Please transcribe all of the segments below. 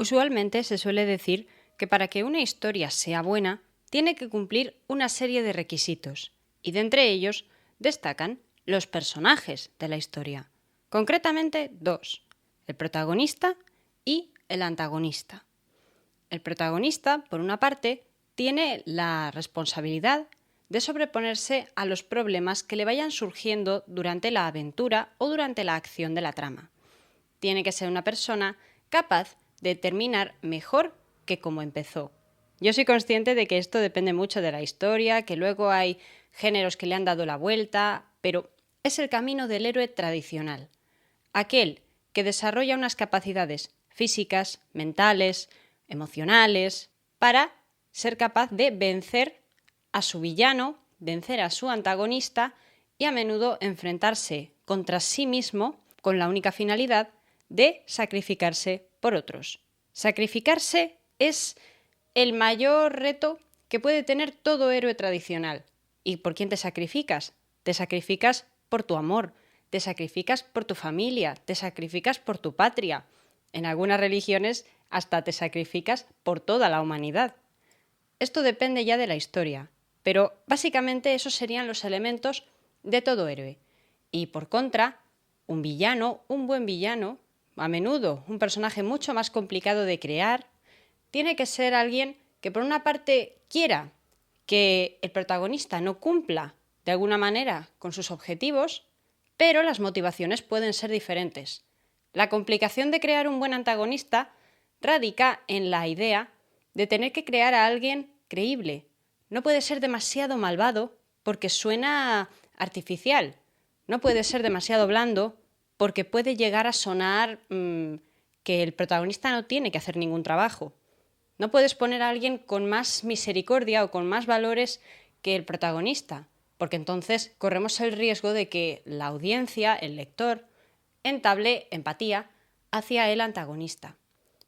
Usualmente se suele decir que para que una historia sea buena, tiene que cumplir una serie de requisitos, y de entre ellos destacan los personajes de la historia. Concretamente dos, el protagonista y el antagonista. El protagonista, por una parte, tiene la responsabilidad de sobreponerse a los problemas que le vayan surgiendo durante la aventura o durante la acción de la trama. Tiene que ser una persona capaz de terminar mejor que como empezó. Yo soy consciente de que esto depende mucho de la historia, que luego hay géneros que le han dado la vuelta, pero es el camino del héroe tradicional. Aquel que desarrolla unas capacidades físicas, mentales, emocionales, para ser capaz de vencer a su villano, vencer a su antagonista y a menudo enfrentarse contra sí mismo con la única finalidad de sacrificarse por otros. Sacrificarse es el mayor reto que puede tener todo héroe tradicional. ¿Y por quién te sacrificas? Te sacrificas por tu amor, te sacrificas por tu familia, te sacrificas por tu patria. En algunas religiones hasta te sacrificas por toda la humanidad. Esto depende ya de la historia, pero básicamente esos serían los elementos de todo héroe. Y por contra, un villano, un buen villano, a menudo un personaje mucho más complicado de crear, tiene que ser alguien que por una parte quiera que el protagonista no cumpla de alguna manera con sus objetivos, pero las motivaciones pueden ser diferentes. La complicación de crear un buen antagonista radica en la idea de tener que crear a alguien creíble. No puede ser demasiado malvado porque suena artificial. No puede ser demasiado blando porque puede llegar a sonar que el protagonista no tiene que hacer ningún trabajo. No puedes poner a alguien con más misericordia o con más valores que el protagonista, porque entonces corremos el riesgo de que la audiencia, el lector, entable empatía hacia el antagonista.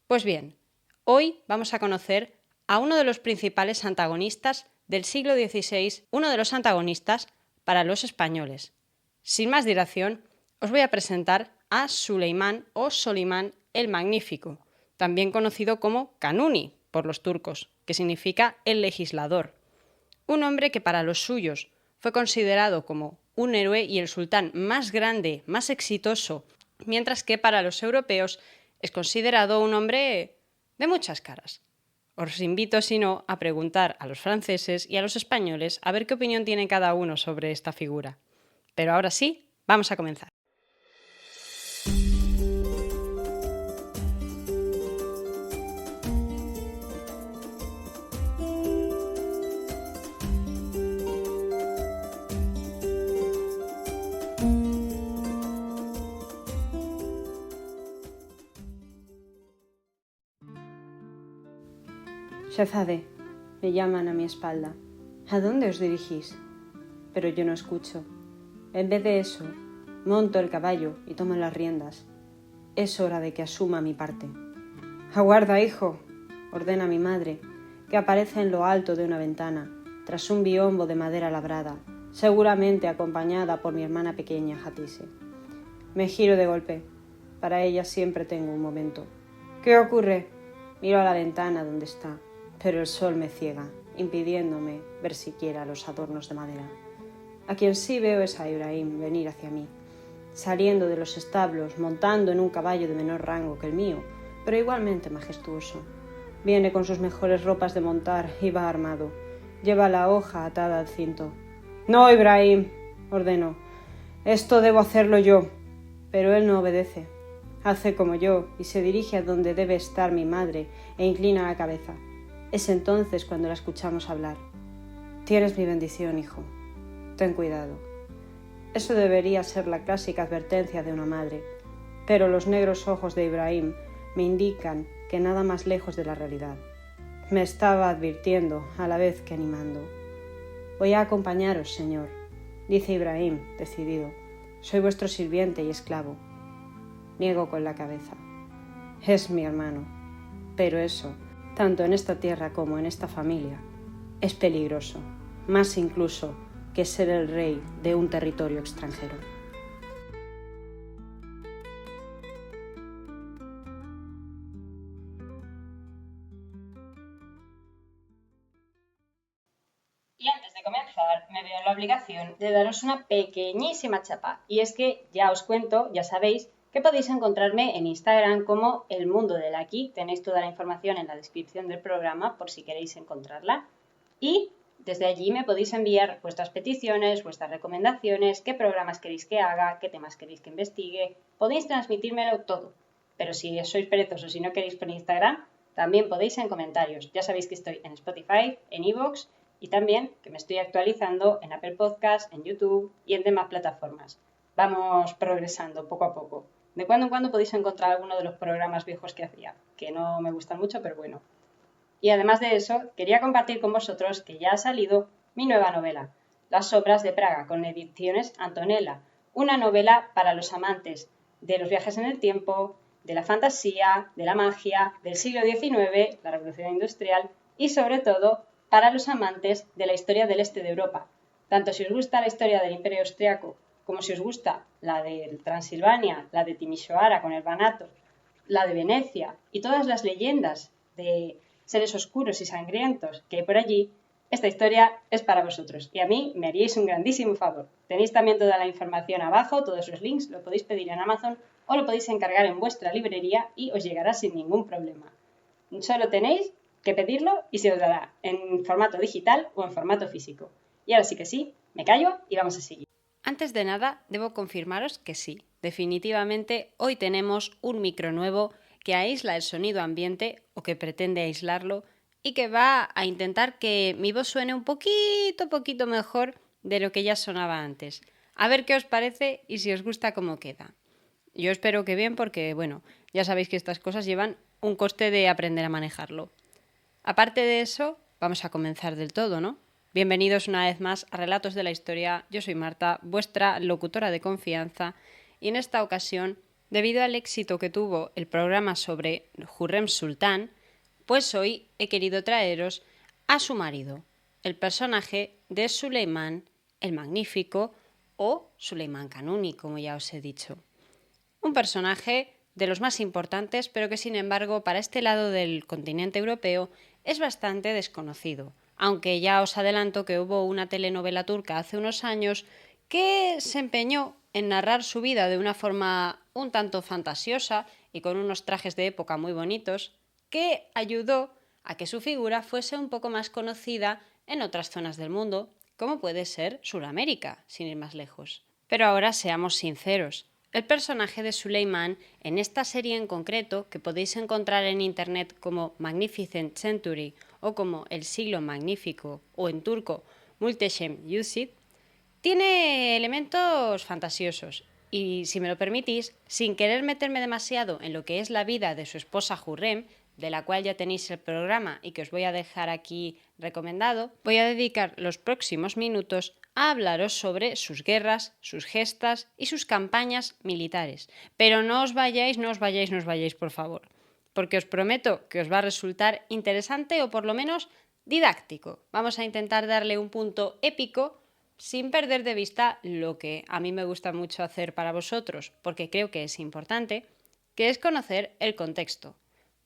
Pues bien, hoy vamos a conocer a uno de los principales antagonistas del siglo XVI, uno de los antagonistas para los españoles. Sin más dilación, os voy a presentar a Suleimán o Solimán el Magnífico, también conocido como Kanuni por los turcos, que significa el legislador. Un hombre que para los suyos fue considerado como un héroe y el sultán más grande, más exitoso, mientras que para los europeos es considerado un hombre de muchas caras. Os invito, si no, a preguntar a los franceses y a los españoles a ver qué opinión tiene cada uno sobre esta figura. Pero ahora sí, vamos a comenzar. Shehzade, me llaman a mi espalda. ¿A dónde os dirigís? Pero yo no escucho. En vez de eso, monto el caballo y tomo las riendas. Es hora de que asuma mi parte. «Aguarda, hijo», ordena mi madre, que aparece en lo alto de una ventana, tras un biombo de madera labrada, seguramente acompañada por mi hermana pequeña, Hatise. Me giro de golpe. Para ella siempre tengo un momento. «¿Qué ocurre?» Miro a la ventana donde está, pero el sol me ciega, impidiéndome ver siquiera los adornos de madera. A quien sí veo es a Ibrahim venir hacia mí, saliendo de los establos, montando en un caballo de menor rango que el mío, pero igualmente majestuoso. Viene con sus mejores ropas de montar y va armado. Lleva la hoja atada al cinto. «No, Ibrahim», ordenó, «esto debo hacerlo yo». Pero él no obedece. Hace como yo y se dirige a donde debe estar mi madre e inclina la cabeza. Es entonces cuando la escuchamos hablar. «Tienes mi bendición, hijo. Ten cuidado». Eso debería ser la clásica advertencia de una madre, pero los negros ojos de Ibrahim me indican que nada más lejos de la realidad. Me estaba advirtiendo a la vez que animando. «Voy a acompañaros, señor», dice Ibrahim, decidido. «Soy vuestro sirviente y esclavo». Niego con la cabeza. Es mi hermano, pero eso, tanto en esta tierra como en esta familia, es peligroso, más incluso que ser el rey de un territorio extranjero. de comenzar, me veo en la obligación de daros una pequeñísima chapa. Y es que ya os cuento, ya sabéis, que podéis encontrarme en Instagram como El Mundo del Aquí. Tenéis toda la información en la descripción del programa por si queréis encontrarla. Y desde allí me podéis enviar vuestras peticiones, vuestras recomendaciones, qué programas queréis que haga, qué temas queréis que investigue. Podéis transmitírmelo todo. Pero si sois perezosos y no queréis por Instagram, también podéis en comentarios. Ya sabéis que estoy en Spotify, en iVoox y también que me estoy actualizando en Apple Podcast, en YouTube y en demás plataformas. Vamos progresando poco a poco. De cuando en cuando podéis encontrar alguno de los programas viejos que hacía, que no me gustan mucho, pero bueno. Y además de eso, quería compartir con vosotros que ya ha salido mi nueva novela, Las Sombras de Praga, con Ediciones Antonella, una novela para los amantes de los viajes en el tiempo, de la fantasía, de la magia, del siglo XIX, la Revolución Industrial y sobre todo para los amantes de la historia del este de Europa. Tanto si os gusta la historia del Imperio Austriaco como si os gusta la de Transilvania, la de Timisoara con el Banato, la de Venecia y todas las leyendas de seres oscuros y sangrientos que hay por allí, esta historia es para vosotros y a mí me haríais un grandísimo favor. Tenéis también toda la información abajo, todos los links, lo podéis pedir en Amazon o lo podéis encargar en vuestra librería y os llegará sin ningún problema. Solo tenéis que pedirlo y se os dará en formato digital o en formato físico. Y ahora sí que sí, me callo y vamos a seguir. Antes de nada, debo confirmaros que sí, definitivamente hoy tenemos un micro nuevo que aísla el sonido ambiente o que pretende aislarlo y que va a intentar que mi voz suene un poquito mejor de lo que ya sonaba antes. A ver qué os parece y si os gusta cómo queda. Yo espero que bien porque, bueno, ya sabéis que estas cosas llevan un coste de aprender a manejarlo. Aparte de eso, vamos a comenzar del todo, ¿no? Bienvenidos una vez más a Relatos de la Historia. Yo soy Marta, vuestra locutora de confianza, y en esta ocasión, debido al éxito que tuvo el programa sobre Hurrem Sultán, pues hoy he querido traeros a su marido, el personaje de Suleimán el Magnífico o Suleimán Kanuni, como ya os he dicho. Un personaje de los más importantes, pero que sin embargo para este lado del continente europeo es bastante desconocido, aunque ya os adelanto que hubo una telenovela turca hace unos años que se empeñó en narrar su vida de una forma un tanto fantasiosa y con unos trajes de época muy bonitos, que ayudó a que su figura fuese un poco más conocida en otras zonas del mundo, como puede ser Sudamérica, sin ir más lejos. Pero ahora seamos sinceros. El personaje de Suleimán, en esta serie en concreto, que podéis encontrar en internet como Magnificent Century o como El Siglo Magnífico o en turco Multeşem Yüzyıl, tiene elementos fantasiosos y, si me lo permitís, sin querer meterme demasiado en lo que es la vida de su esposa Hurrem, de la cual ya tenéis el programa y que os voy a dejar aquí recomendado, voy a dedicar los próximos minutos a hablaros sobre sus guerras, sus gestas y sus campañas militares. Pero no os vayáis, por favor, porque os prometo que os va a resultar interesante o por lo menos didáctico. Vamos a intentar darle un punto épico sin perder de vista lo que a mí me gusta mucho hacer para vosotros, porque creo que es importante, que es conocer el contexto.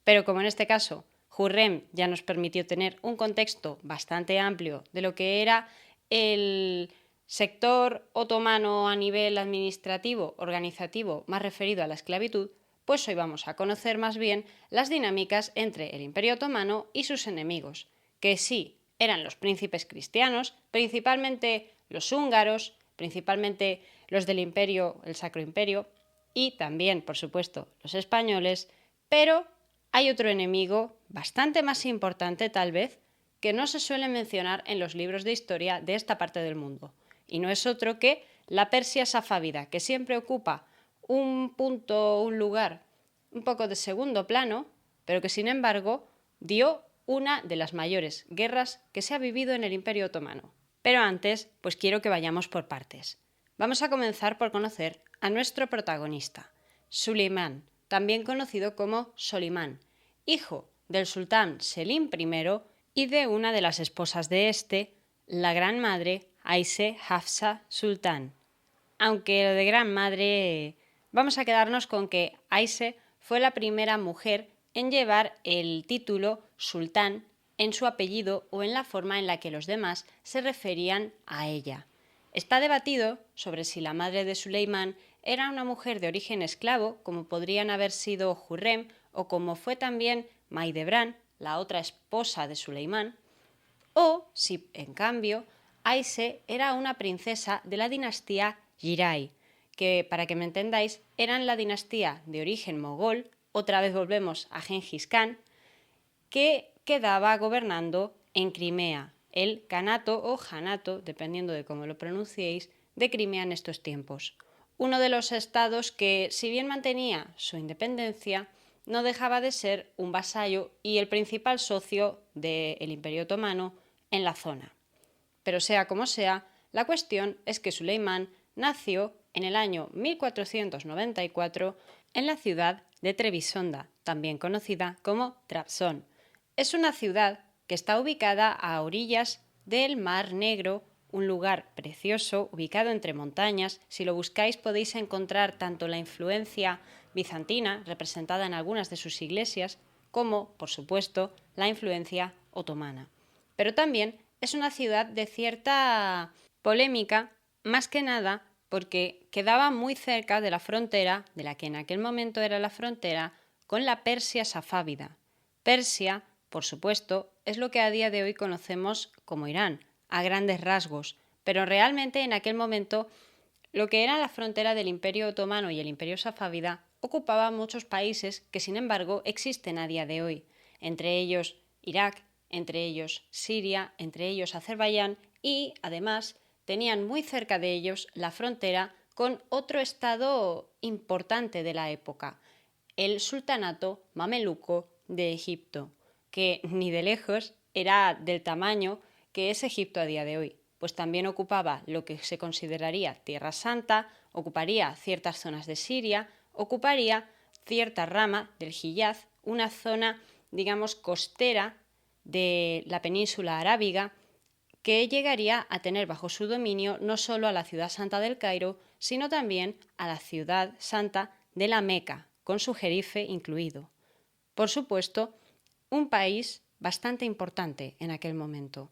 Pero como en este caso Hurrem ya nos permitió tener un contexto bastante amplio de lo que era el sector otomano a nivel administrativo, organizativo, más referido a la esclavitud, pues hoy vamos a conocer más bien las dinámicas entre el Imperio Otomano y sus enemigos, que sí eran los príncipes cristianos, principalmente los húngaros, principalmente los del Imperio, el Sacro Imperio, y también, por supuesto, los españoles, pero hay otro enemigo bastante más importante tal vez que no se suele mencionar en los libros de historia de esta parte del mundo, y no es otro que la Persia safávida, que siempre ocupa un punto, un lugar un poco de segundo plano, pero que sin embargo dio una de las mayores guerras que se ha vivido en el Imperio Otomano. Pero antes, pues quiero que vayamos por partes. Vamos a comenzar por conocer a nuestro protagonista, Suleimán, también conocido como Solimán, hijo del sultán Selim I y de una de las esposas de este, la gran madre Ayşe Hafsa Sultán. Aunque lo de gran madre, vamos a quedarnos con que Ayşe fue la primera mujer en llevar el título sultán en su apellido o en la forma en la que los demás se referían a ella. Está debatido sobre si la madre de Suleimán era una mujer de origen esclavo, como podrían haber sido Hurrem o como fue también Maidebran, la otra esposa de Suleimán, o si, en cambio, Aise era una princesa de la dinastía Giray, que, para que me entendáis, eran la dinastía de origen mogol, otra vez volvemos a Gengis Khan, que quedaba gobernando en Crimea, el Kanato o Janato, dependiendo de cómo lo pronunciéis, de Crimea en estos tiempos. Uno de los estados que, si bien mantenía su independencia, no dejaba de ser un vasallo y el principal socio del Imperio Otomano en la zona. Pero sea como sea, la cuestión es que Suleimán nació en el año 1494 en la ciudad de Trebisonda, también conocida como Trabzon. Es una ciudad que está ubicada a orillas del Mar Negro, un lugar precioso ubicado entre montañas. Si lo buscáis podéis encontrar tanto la influencia bizantina, representada en algunas de sus iglesias, como, por supuesto, la influencia otomana. Pero también es una ciudad de cierta polémica, más que nada porque quedaba muy cerca de la frontera, de la que en aquel momento era la frontera, con la Persia safávida. Persia, por supuesto, es lo que a día de hoy conocemos como Irán, a grandes rasgos, pero realmente en aquel momento lo que era la frontera del Imperio Otomano y el Imperio Safávida ocupaba muchos países que, sin embargo, existen a día de hoy, entre ellos Irak, entre ellos Siria, entre ellos Azerbaiyán y, además, tenían muy cerca de ellos la frontera con otro estado importante de la época, el sultanato mameluco de Egipto, que ni de lejos era del tamaño que es Egipto a día de hoy, pues también ocupaba lo que se consideraría Tierra Santa, ocuparía ciertas zonas de Siria, ocuparía cierta rama del Hiyaz, una zona, digamos, costera de la península arábiga, que llegaría a tener bajo su dominio no solo a la ciudad santa del Cairo, sino también a la ciudad santa de la Meca, con su jerife incluido. Por supuesto, un país bastante importante en aquel momento.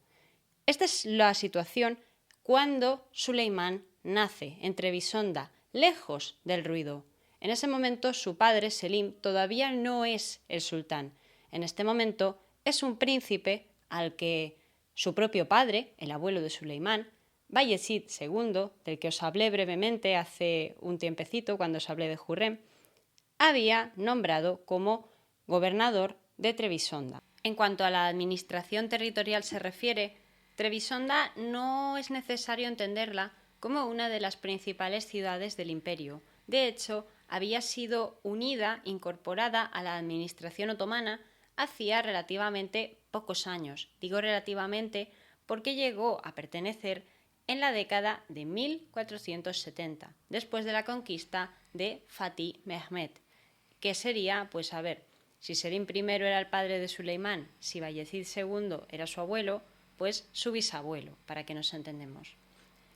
Esta es la situación cuando Suleimán nace en Trebisonda, lejos del ruido. En ese momento su padre, Selim, todavía no es el sultán. En este momento es un príncipe al que su propio padre, el abuelo de Suleimán, Bayezid II, del que os hablé brevemente hace un tiempecito cuando os hablé de Hurrem, había nombrado como gobernador de Trebisonda. En cuanto a la administración territorial se refiere, Trebisonda no es necesario entenderla como una de las principales ciudades del imperio. De hecho, había sido unida, incorporada a la administración otomana hacía relativamente pocos años. Digo relativamente porque llegó a pertenecer en la década de 1470, después de la conquista de Fatih Mehmed, que sería, pues a ver, si Selim I era el padre de Suleimán, si Bayezid II era su abuelo, pues su bisabuelo, para que nos entendamos.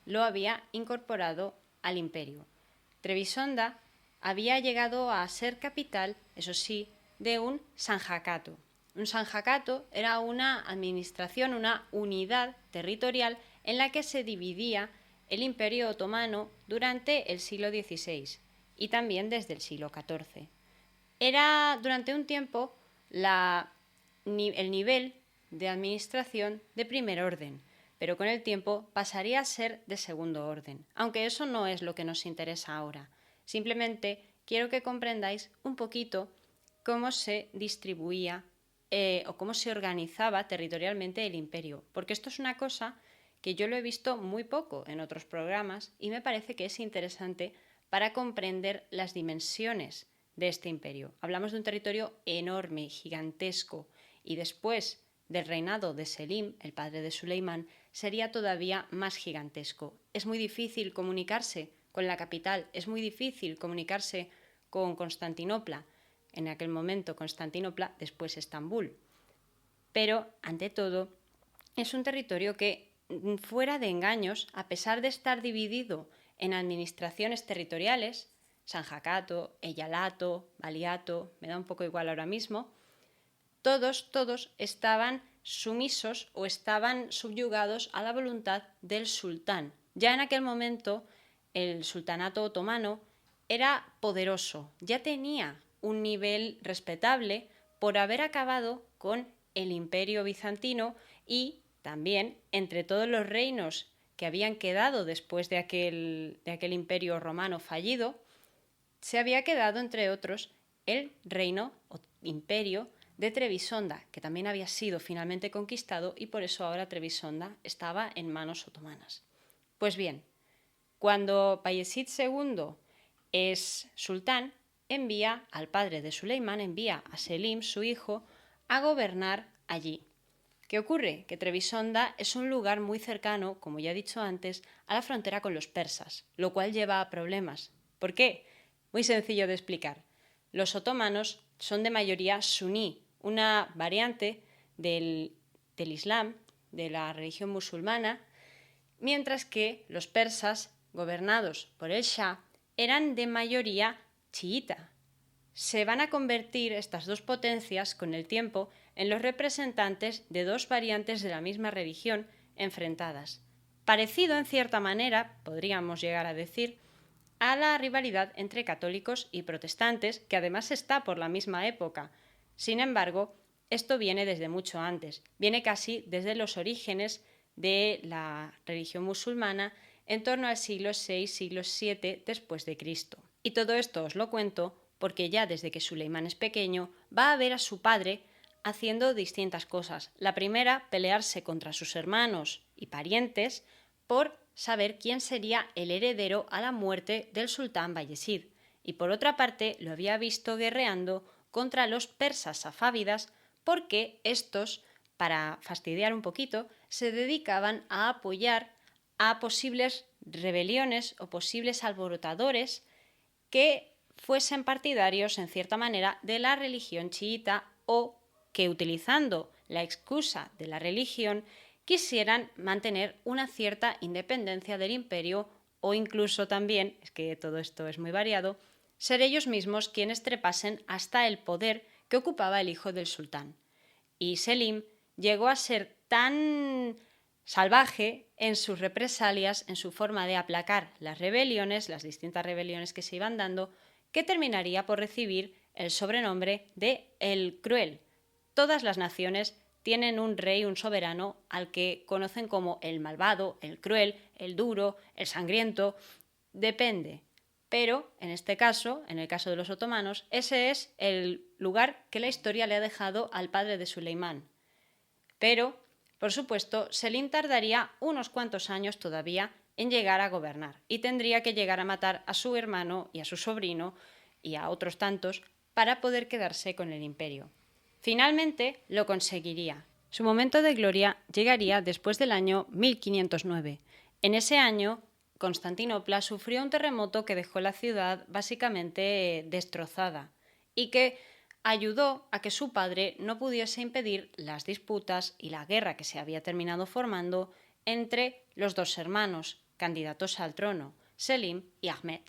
Lo había incorporado al imperio. Trebisonda había llegado a ser capital, eso sí, de un sanjakato. Un sanjakato era una administración, una unidad territorial en la que se dividía el imperio otomano durante el siglo XVI y también desde el siglo XIV. Era durante un tiempo el nivel de administración de primer orden, pero con el tiempo pasaría a ser de segundo orden, aunque eso no es lo que nos interesa ahora. Simplemente quiero que comprendáis un poquito cómo se distribuía o cómo se organizaba territorialmente el imperio, porque esto es una cosa que yo lo he visto muy poco en otros programas y me parece que es interesante para comprender las dimensiones de este imperio. Hablamos de un territorio enorme, gigantesco, y después del reinado de Selim, el padre de Suleimán, sería todavía más gigantesco. Es muy difícil comunicarse con la capital, es muy difícil comunicarse con Constantinopla, en aquel momento Constantinopla, después Estambul. Pero, ante todo, es un territorio que, fuera de engaños, a pesar de estar dividido en administraciones territoriales, Sanjakato, Eyalato, Baliato, me da un poco igual ahora mismo, todos estaban sumisos o estaban subyugados a la voluntad del sultán. Ya en aquel momento el sultanato otomano era poderoso, ya tenía un nivel respetable por haber acabado con el imperio bizantino y también entre todos los reinos que habían quedado después de aquel imperio romano fallido, se había quedado entre otros el reino o imperio de Trebisonda, que también había sido finalmente conquistado y por eso ahora Trebisonda estaba en manos otomanas. Pues bien, cuando Bayezid II es sultán, envía al padre de Suleimán, envía a Selim, su hijo, a gobernar allí. ¿Qué ocurre? Que Trebisonda es un lugar muy cercano, como ya he dicho antes, a la frontera con los persas, lo cual lleva a problemas. ¿Por qué? Muy sencillo de explicar. Los otomanos son de mayoría suní, una variante del Islam, de la religión musulmana, mientras que los persas, gobernados por el Shah, eran de mayoría chiita. Se van a convertir estas dos potencias con el tiempo en los representantes de dos variantes de la misma religión enfrentadas. Parecido en cierta manera, podríamos llegar a decir, a la rivalidad entre católicos y protestantes, que además está por la misma época. Sin embargo, esto viene desde mucho antes, viene casi desde los orígenes de la religión musulmana en torno al siglo VI, siglo VII después de Cristo. Y todo esto os lo cuento porque ya desde que Suleimán es pequeño va a ver a su padre haciendo distintas cosas. La primera, pelearse contra sus hermanos y parientes por saber quién sería el heredero a la muerte del sultán Bayezid. Y por otra parte, lo había visto guerreando contra los persas safávidas porque estos, para fastidiar un poquito, se dedicaban a apoyar a posibles rebeliones o posibles alborotadores que fuesen partidarios, en cierta manera, de la religión chiita o que, utilizando la excusa de la religión, quisieran mantener una cierta independencia del imperio o incluso también, es que todo esto es muy variado, ser ellos mismos quienes trepasen hasta el poder que ocupaba el hijo del sultán. Y Selim llegó a ser tan salvaje en sus represalias, en su forma de aplacar las rebeliones, las distintas rebeliones que se iban dando, que terminaría por recibir el sobrenombre de El Cruel. Todas las naciones tienen un rey, un soberano, al que conocen como el malvado, el cruel, el duro, el sangriento, depende. Pero, en este caso, en el caso de los otomanos, ese es el lugar que la historia le ha dejado al padre de Suleimán. Pero, por supuesto, Selim tardaría unos cuantos años todavía en llegar a gobernar y tendría que llegar a matar a su hermano y a su sobrino y a otros tantos para poder quedarse con el imperio. Finalmente lo conseguiría. Su momento de gloria llegaría después del año 1509. En ese año, Constantinopla sufrió un terremoto que dejó la ciudad básicamente destrozada y que ayudó a que su padre no pudiese impedir las disputas y la guerra que se había terminado formando entre los dos hermanos candidatos al trono, Selim y Ahmed.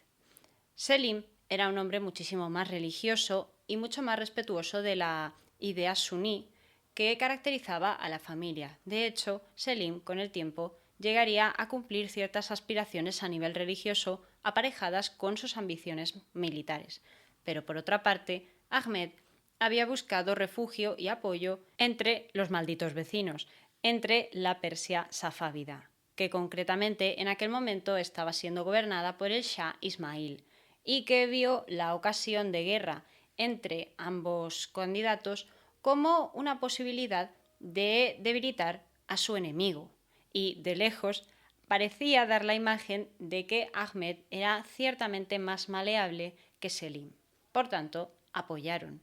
Selim era un hombre muchísimo más religioso y mucho más respetuoso de la idea suní que caracterizaba a la familia. De hecho, Selim, con el tiempo, llegaría a cumplir ciertas aspiraciones a nivel religioso aparejadas con sus ambiciones militares. Pero por otra parte, Ahmed había buscado refugio y apoyo entre los malditos vecinos, entre la Persia safávida, que concretamente en aquel momento estaba siendo gobernada por el Shah Ismail y que vio la ocasión de guerra entre ambos candidatos como una posibilidad de debilitar a su enemigo. Y de lejos parecía dar la imagen de que Ahmed era ciertamente más maleable que Selim. Por tanto, apoyaron.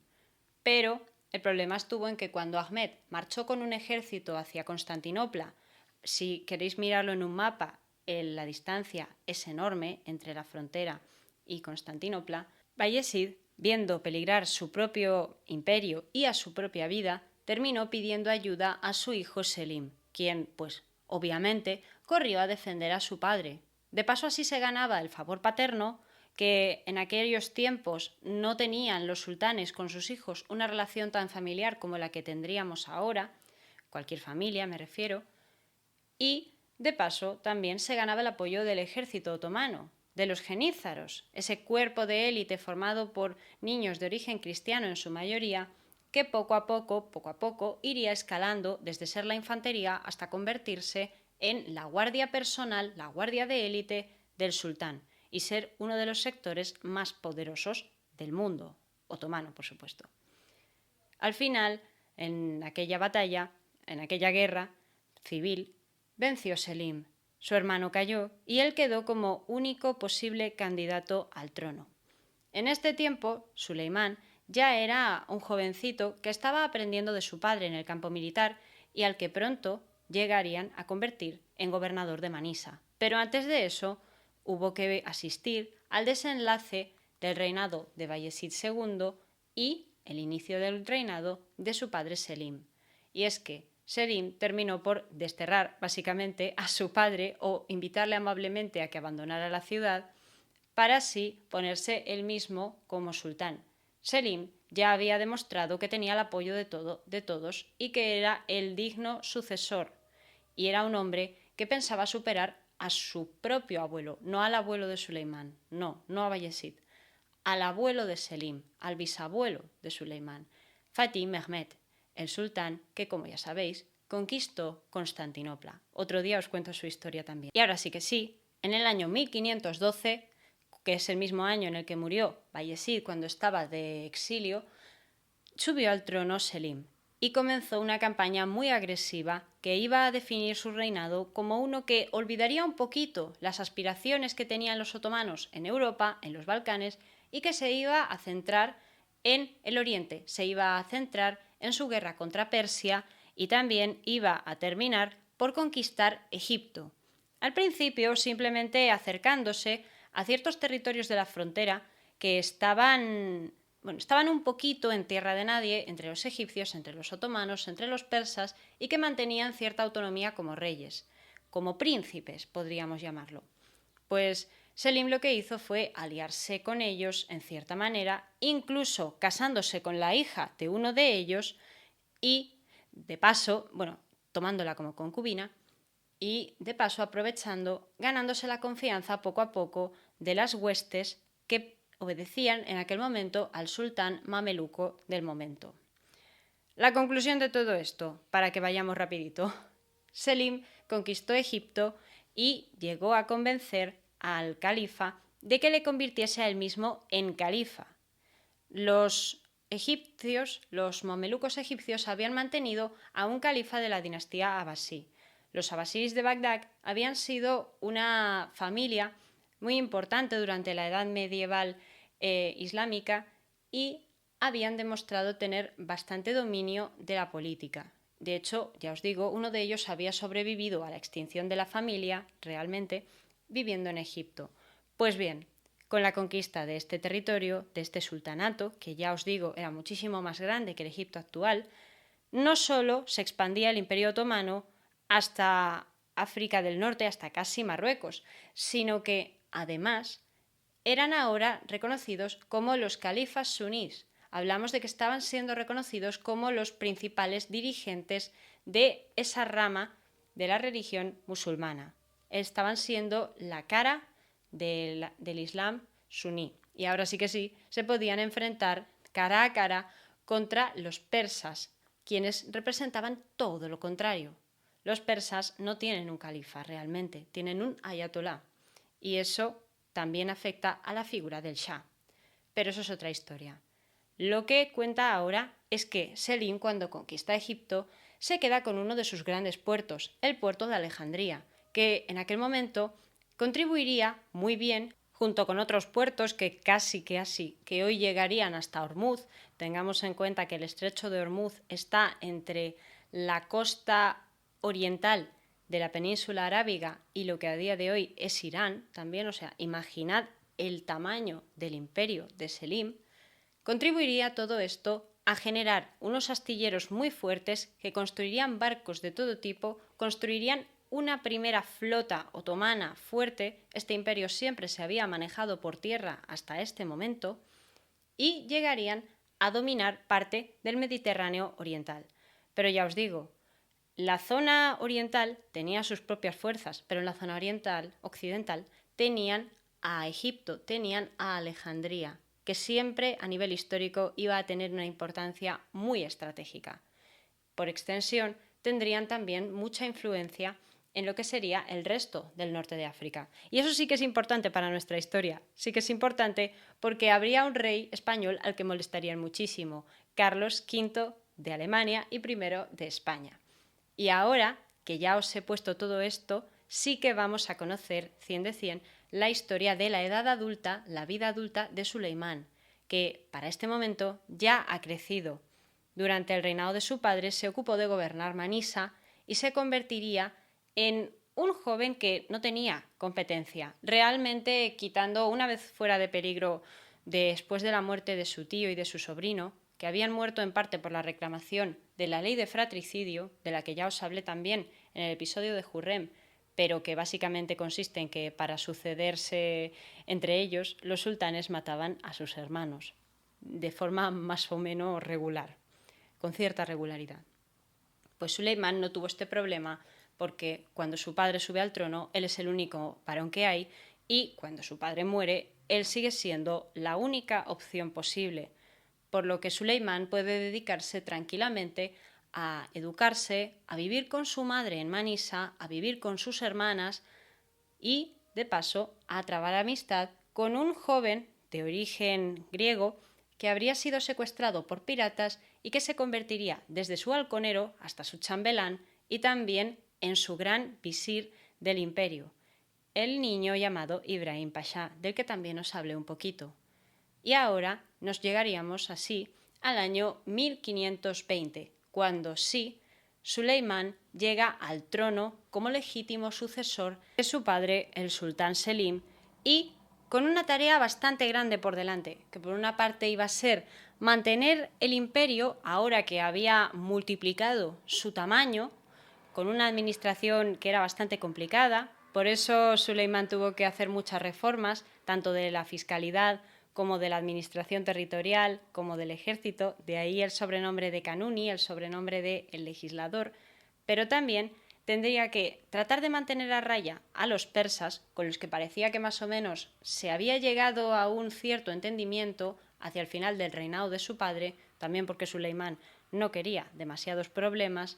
Pero el problema estuvo en que cuando Ahmed marchó con un ejército hacia Constantinopla, si queréis mirarlo en un mapa, la distancia es enorme entre la frontera y Constantinopla, Bayezid, viendo peligrar su propio imperio y a su propia vida, terminó pidiendo ayuda a su hijo Selim, quien, pues, obviamente, corrió a defender a su padre. De paso así se ganaba el favor paterno, que en aquellos tiempos no tenían los sultanes con sus hijos una relación tan familiar como la que tendríamos ahora. cualquier familia me refiero, y de paso también se ganaba el apoyo del ejército otomano, de los genízaros, ese cuerpo de élite formado por niños de origen cristiano en su mayoría, que poco a poco, iría escalando desde ser la infantería hasta convertirse en la guardia personal, la guardia de élite del sultán y ser uno de los sectores más poderosos del mundo, otomano, por supuesto. Al final, en aquella batalla, en aquella guerra civil, venció Selim. Su hermano cayó y él quedó como único posible candidato al trono. En este tiempo, Suleimán ya era un jovencito que estaba aprendiendo de su padre en el campo militar y al que pronto llegarían a convertir en gobernador de Manisa. Pero antes de eso, hubo que asistir al desenlace del reinado de Bayezid II y el inicio del reinado de su padre Selim. Y es que Selim terminó por desterrar básicamente a su padre o invitarle amablemente a que abandonara la ciudad para así ponerse él mismo como sultán. Selim ya había demostrado que tenía el apoyo de todos y que era el digno sucesor. Y era un hombre que pensaba superar a su propio abuelo, no al abuelo de Suleimán, no a Bayezid, al abuelo de Selim, al bisabuelo de Suleimán, Fatih Mehmed, el sultán que, como ya sabéis, conquistó Constantinopla. Otro día os cuento su historia también. Y ahora sí que sí, en el año 1512, que es el mismo año en el que murió Bayezid cuando estaba de exilio, subió al trono Selim y comenzó una campaña muy agresiva que iba a definir su reinado como uno que olvidaría un poquito las aspiraciones que tenían los otomanos en Europa, en los Balcanes, y que se iba a centrar en el Oriente, se iba a centrar en su guerra contra Persia y también iba a terminar por conquistar Egipto. Al principio simplemente acercándose a ciertos territorios de la frontera que estaban un poquito en tierra de nadie entre los egipcios, entre los otomanos, entre los persas y que mantenían cierta autonomía como reyes, como príncipes, podríamos llamarlo. Pues Selim lo que hizo fue aliarse con ellos en cierta manera, incluso casándose con la hija de uno de ellos y, de paso, tomándola como concubina y, de paso, aprovechando, ganándose la confianza poco a poco de las huestes que obedecían en aquel momento al sultán mameluco del momento. La conclusión de todo esto, para que vayamos rapidito, Selim conquistó Egipto y llegó a convencer al califa de que le convirtiese a él mismo en califa. Los egipcios, los mamelucos egipcios, habían mantenido a un califa de la dinastía abasí. Los abasíes de Bagdad habían sido una familia muy importante durante la Edad Medieval islámica y habían demostrado tener bastante dominio de la política. De hecho, ya os digo, uno de ellos había sobrevivido a la extinción de la familia, realmente, viviendo en Egipto. Pues bien, con la conquista de este territorio, de este sultanato, que ya os digo era muchísimo más grande que el Egipto actual, no solo se expandía el Imperio Otomano hasta África del Norte, hasta casi Marruecos, sino que, además, eran ahora reconocidos como los califas sunís. Hablamos de que estaban siendo reconocidos como los principales dirigentes de esa rama de la religión musulmana. Estaban siendo la cara del Islam suní. Y ahora sí que sí, se podían enfrentar cara a cara contra los persas, quienes representaban todo lo contrario. Los persas no tienen un califa realmente, tienen un ayatolá. Y eso también afecta a la figura del Shah. Pero eso es otra historia. Lo que cuenta ahora es que Selim, cuando conquista Egipto, se queda con uno de sus grandes puertos, el puerto de Alejandría, que en aquel momento contribuiría muy bien junto con otros puertos que que hoy llegarían hasta Ormuz. Tengamos en cuenta que el estrecho de Ormuz está entre la costa oriental de la península arábiga y lo que a día de hoy es Irán también, imaginad el tamaño del imperio de Selim. Contribuiría todo esto a generar unos astilleros muy fuertes que construirían barcos de todo tipo, construirían una primera flota otomana fuerte. Este imperio siempre se había manejado por tierra hasta este momento y llegarían a dominar parte del Mediterráneo oriental. Pero ya os digo, La zona oriental tenía sus propias fuerzas, pero en la zona occidental, tenían a Egipto, tenían a Alejandría, que siempre a nivel histórico iba a tener una importancia muy estratégica. Por extensión, tendrían también mucha influencia en lo que sería el resto del norte de África. Y eso sí que es importante para nuestra historia. Sí que es importante porque habría un rey español al que molestarían muchísimo, Carlos V de Alemania y I de España. Y ahora que ya os he puesto todo esto, sí que vamos a conocer 100 de 100 la historia de la edad adulta, la vida adulta de Suleimán, que para este momento ya ha crecido. Durante el reinado de su padre se ocupó de gobernar Manisa y se convertiría en un joven que no tenía competencia. Realmente, quitando una vez fuera de peligro después de la muerte de su tío y de su sobrino, que habían muerto en parte por la reclamación de la ley de fratricidio, de la que ya os hablé también en el episodio de Hurrem, pero que básicamente consiste en que para sucederse entre ellos, los sultanes mataban a sus hermanos, de forma más o menos regular, con cierta regularidad. Pues Suleimán no tuvo este problema porque cuando su padre sube al trono, él es el único varón que hay, y cuando su padre muere, él sigue siendo la única opción posible, por lo que Suleimán puede dedicarse tranquilamente a educarse, a vivir con su madre en Manisa, a vivir con sus hermanas y, de paso, a trabar amistad con un joven de origen griego que habría sido secuestrado por piratas y que se convertiría desde su halconero hasta su chambelán y también en su gran visir del imperio, el niño llamado Ibrahim Pasha, del que también os hablé un poquito. Y ahora nos llegaríamos así al año 1520, cuando sí, Suleimán llega al trono como legítimo sucesor de su padre, el sultán Selim, y con una tarea bastante grande por delante, que por una parte iba a ser mantener el imperio ahora que había multiplicado su tamaño, con una administración que era bastante complicada. Por eso Suleimán tuvo que hacer muchas reformas, tanto de la fiscalidad como de la administración territorial, como del ejército, de ahí el sobrenombre de Kanuni, el sobrenombre de el legislador, pero también tendría que tratar de mantener a raya a los persas, con los que parecía que más o menos se había llegado a un cierto entendimiento hacia el final del reinado de su padre, también porque Suleimán no quería demasiados problemas,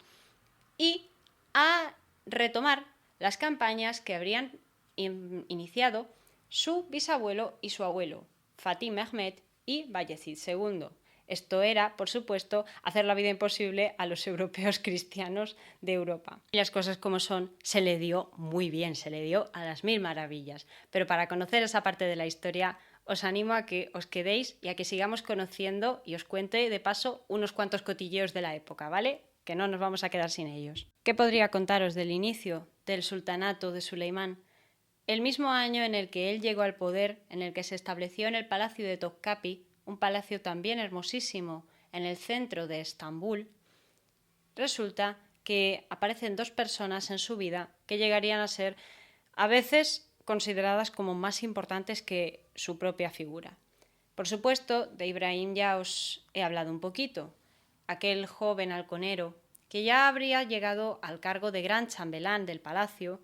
y a retomar las campañas que habrían iniciado su bisabuelo y su abuelo, Fatih Mehmed y Bayezid II. Esto era, por supuesto, hacer la vida imposible a los europeos cristianos de Europa. Y las cosas como son, se le dio muy bien, se le dio a las mil maravillas. Pero para conocer esa parte de la historia, os animo a que os quedéis y a que sigamos conociendo y os cuente, de paso, unos cuantos cotilleos de la época, ¿vale? Que no nos vamos a quedar sin ellos. ¿Qué podría contaros del inicio del sultanato de Suleimán? El mismo año en el que él llegó al poder, en el que se estableció en el palacio de Topkapi, un palacio también hermosísimo en el centro de Estambul, resulta que aparecen dos personas en su vida que llegarían a ser a veces consideradas como más importantes que su propia figura. Por supuesto, de Ibrahim ya os he hablado un poquito, aquel joven halconero que ya habría llegado al cargo de gran chambelán del palacio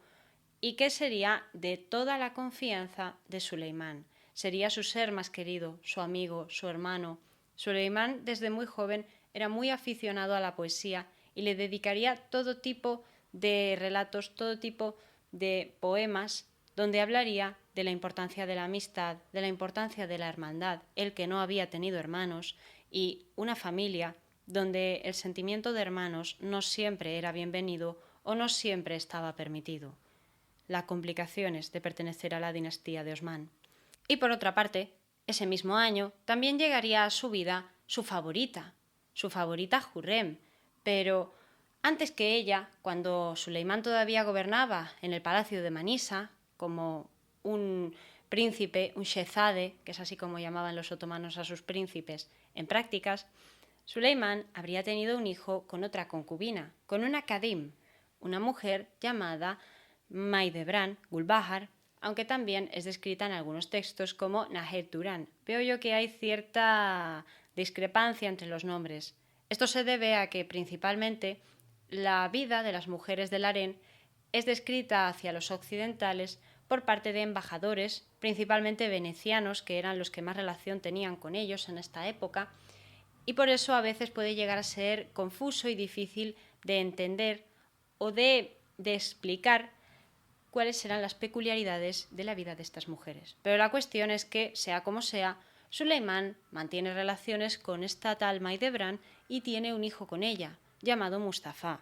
y que sería de toda la confianza de Suleimán. Sería su ser más querido, su amigo, su hermano. Suleimán desde muy joven era muy aficionado a la poesía y le dedicaría todo tipo de relatos, todo tipo de poemas donde hablaría de la importancia de la amistad, de la importancia de la hermandad, él que no había tenido hermanos, y una familia donde el sentimiento de hermanos no siempre era bienvenido o no siempre estaba permitido. Las complicaciones de pertenecer a la dinastía de Osmán. Y por otra parte, ese mismo año también llegaría a su vida su favorita Hurrem, pero antes que ella, cuando Suleimán todavía gobernaba en el palacio de Manisa, como un príncipe, un shehzade, que es así como llamaban los otomanos a sus príncipes en prácticas, Suleimán habría tenido un hijo con otra concubina, con una Kadim, una mujer llamada Maidebran Gulbahar, aunque también es descrita en algunos textos como Nahed Duran. Veo yo que hay cierta discrepancia entre los nombres. Esto se debe a que principalmente la vida de las mujeres del harén es descrita hacia los occidentales por parte de embajadores, principalmente venecianos, que eran los que más relación tenían con ellos en esta época, y por eso a veces puede llegar a ser confuso y difícil de entender o de explicar cuáles serán las peculiaridades de la vida de estas mujeres. Pero la cuestión es que, sea como sea, Suleimán mantiene relaciones con esta tal Maidebran y tiene un hijo con ella, llamado Mustafa.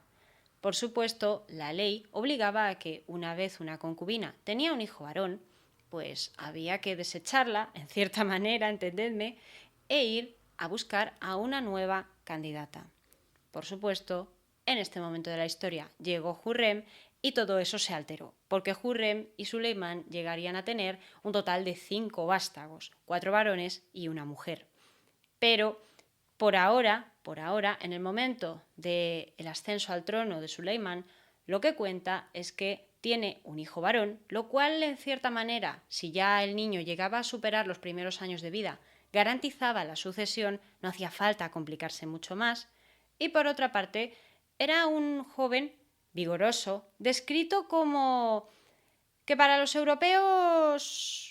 Por supuesto, la ley obligaba a que una vez una concubina tenía un hijo varón, pues había que desecharla, en cierta manera, entendedme, e ir a buscar a una nueva candidata. Por supuesto, en este momento de la historia llegó Hurrem y todo eso se alteró, porque Hurrem y Suleimán llegarían a tener un total de 5 vástagos, 4 varones y una mujer. Pero por ahora, en el momento del ascenso al trono de Suleimán, lo que cuenta es que tiene un hijo varón, lo cual, en cierta manera, si ya el niño llegaba a superar los primeros años de vida, garantizaba la sucesión, no hacía falta complicarse mucho más, y por otra parte, era un joven vigoroso, descrito como que para los europeos...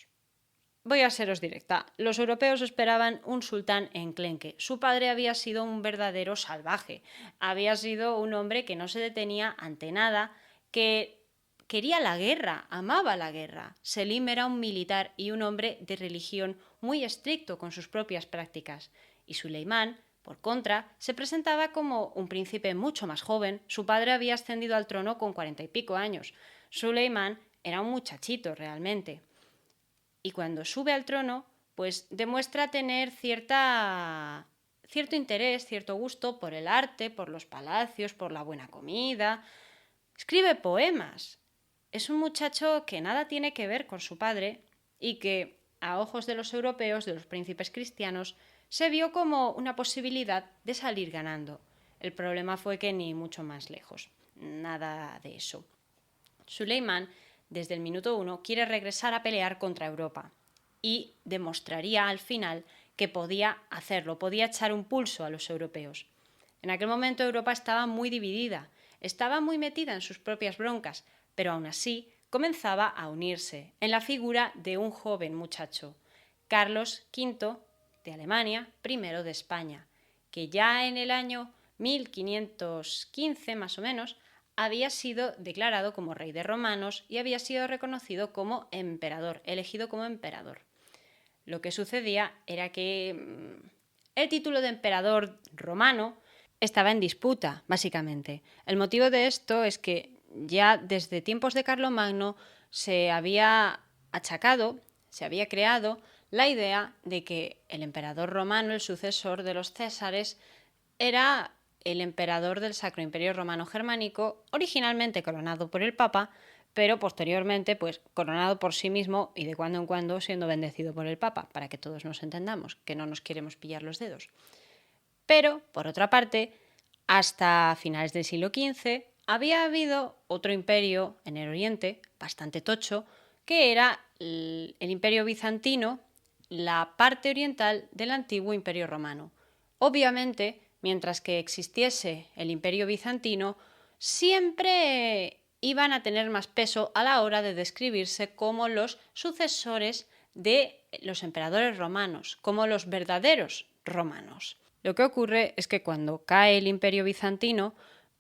Voy a seros directa. Los europeos esperaban un sultán enclenque. Su padre había sido un verdadero salvaje. Había sido un hombre que no se detenía ante nada, que quería la guerra, amaba la guerra. Selim era un militar y un hombre de religión muy estricto con sus propias prácticas. Y Suleimán, por contra, se presentaba como un príncipe mucho más joven. Su padre había ascendido al trono con 40 y pico años. Suleimán era un muchachito realmente. Y cuando sube al trono, pues demuestra tener cierto interés, cierto gusto por el arte, por los palacios, por la buena comida. Escribe poemas. Es un muchacho que nada tiene que ver con su padre y que, a ojos de los europeos, de los príncipes cristianos, se vio como una posibilidad de salir ganando. El problema fue que ni mucho más lejos. Nada de eso. Suleimán, desde el minuto 1, quiere regresar a pelear contra Europa y demostraría al final que podía hacerlo, podía echar un pulso a los europeos. En aquel momento Europa estaba muy dividida, estaba muy metida en sus propias broncas, pero aún así comenzaba a unirse en la figura de un joven muchacho, Carlos V de Alemania, primero de España, que ya en el año 1515 más o menos había sido declarado como rey de romanos y había sido reconocido como emperador, elegido como emperador. Lo que sucedía era que el título de emperador romano estaba en disputa, básicamente. El motivo de esto es que ya desde tiempos de Carlomagno se había achacado, se había creado la idea de que el emperador romano, el sucesor de los césares, era el emperador del Sacro Imperio Romano Germánico, originalmente coronado por el Papa, pero posteriormente pues coronado por sí mismo y de cuando en cuando siendo bendecido por el Papa, para que todos nos entendamos, que no nos queremos pillar los dedos. Pero, por otra parte, hasta finales del siglo XV había habido otro imperio en el Oriente, bastante tocho, que era el Imperio Bizantino, la parte oriental del antiguo Imperio Romano. Obviamente, mientras que existiese el Imperio Bizantino, siempre iban a tener más peso a la hora de describirse como los sucesores de los emperadores romanos, como los verdaderos romanos. Lo que ocurre es que cuando cae el Imperio Bizantino,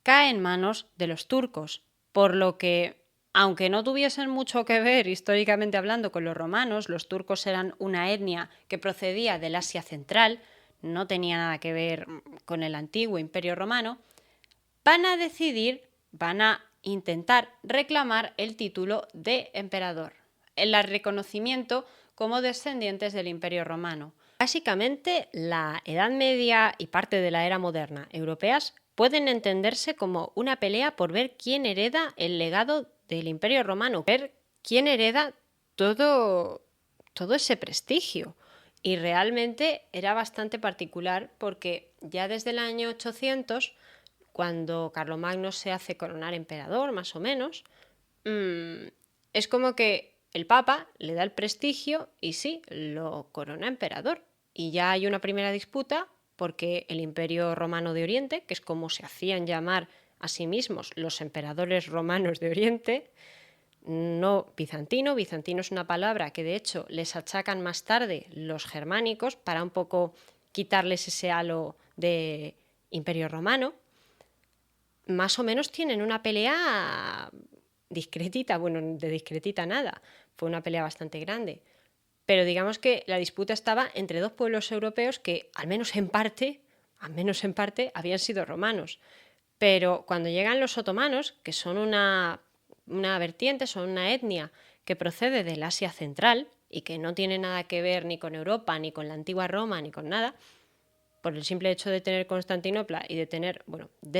cae en manos de los turcos, por lo que, aunque no tuviesen mucho que ver históricamente hablando con los romanos, los turcos eran una etnia que procedía del Asia Central, no tenía nada que ver con el antiguo Imperio Romano, van a intentar reclamar el título de emperador, el reconocimiento como descendientes del Imperio Romano. Básicamente, la Edad Media y parte de la era moderna europeas pueden entenderse como una pelea por ver quién hereda el legado del Imperio Romano, ver quién hereda todo ese prestigio. Y realmente era bastante particular porque ya desde el año 800, cuando Carlomagno se hace coronar emperador, más o menos, es como que el Papa le da el prestigio y sí, lo corona emperador. Y ya hay una primera disputa porque el Imperio Romano de Oriente, que es como se hacían llamar a sí mismos los emperadores romanos de Oriente, no bizantino. Bizantino es una palabra que de hecho les achacan más tarde los germánicos para un poco quitarles ese halo de Imperio Romano. Más o menos tienen una pelea discretita, bueno, de discretita nada, fue una pelea bastante grande. Pero digamos que la disputa estaba entre dos pueblos europeos que, al menos en parte, habían sido romanos. Pero cuando llegan los otomanos, que son una vertiente, son una etnia que procede del Asia Central y que no tiene nada que ver ni con Europa, ni con la antigua Roma, ni con nada, por el simple hecho de tener Constantinopla y de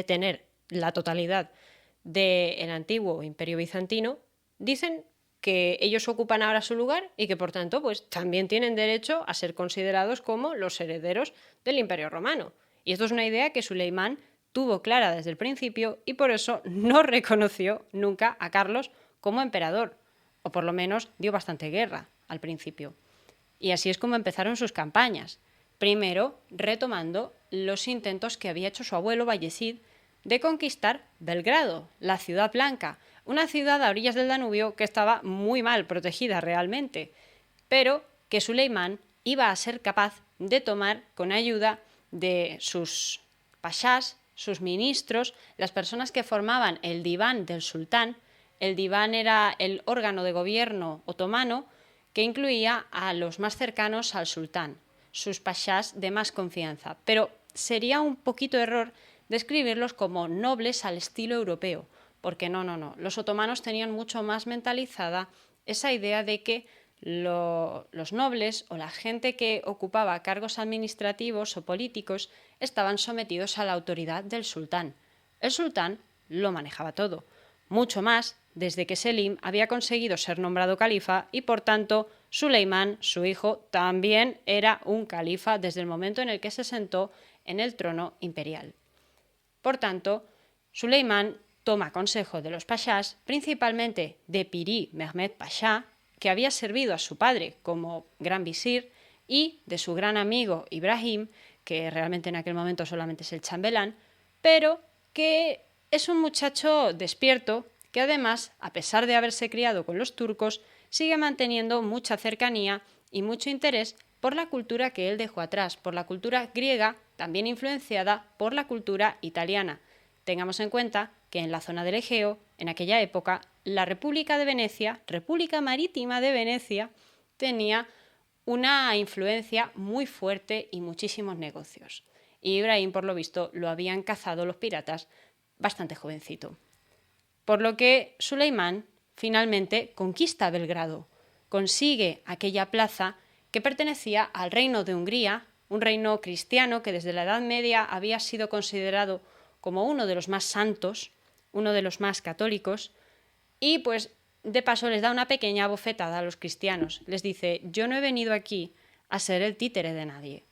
tener la totalidad del antiguo Imperio Bizantino, dicen que ellos ocupan ahora su lugar y que por tanto pues también tienen derecho a ser considerados como los herederos del Imperio Romano. Y esto es una idea que Suleimán tuvo clara desde el principio y por eso no reconoció nunca a Carlos como emperador, o por lo menos dio bastante guerra al principio. Y así es como empezaron sus campañas. Primero, retomando los intentos que había hecho su abuelo Bayezid de conquistar Belgrado, la ciudad blanca, una ciudad a orillas del Danubio que estaba muy mal protegida realmente, pero que Suleimán iba a ser capaz de tomar con ayuda de sus pashás, sus ministros, las personas que formaban el diván del sultán. El diván era el órgano de gobierno otomano que incluía a los más cercanos al sultán, sus pashás de más confianza, pero sería un poquito error describirlos como nobles al estilo europeo, porque no, los otomanos tenían mucho más mentalizada esa idea de que los nobles o la gente que ocupaba cargos administrativos o políticos estaban sometidos a la autoridad del sultán. El sultán lo manejaba todo, mucho más desde que Selim había conseguido ser nombrado califa y por tanto Suleimán, su hijo, también era un califa desde el momento en el que se sentó en el trono imperial. Por tanto, Suleimán toma consejo de los pashás, principalmente de Piri Mehmed Pasha, que había servido a su padre como gran visir, y de su gran amigo Ibrahim, que realmente en aquel momento solamente es el chambelán, pero que es un muchacho despierto que además, a pesar de haberse criado con los turcos, sigue manteniendo mucha cercanía y mucho interés por la cultura que él dejó atrás, por la cultura griega, también influenciada por la cultura italiana. Tengamos en cuenta que en la zona del Egeo, en aquella época, la República de Venecia, República Marítima de Venecia, tenía una influencia muy fuerte y muchísimos negocios. Y Ibrahim, por lo visto, lo habían cazado los piratas bastante jovencito. Por lo que Suleimán finalmente conquista Belgrado, consigue aquella plaza que pertenecía al reino de Hungría, un reino cristiano que desde la Edad Media había sido considerado como uno de los más santos, uno de los más católicos, y pues de paso les da una pequeña bofetada a los cristianos. Les dice, yo no he venido aquí a ser el títere de nadie.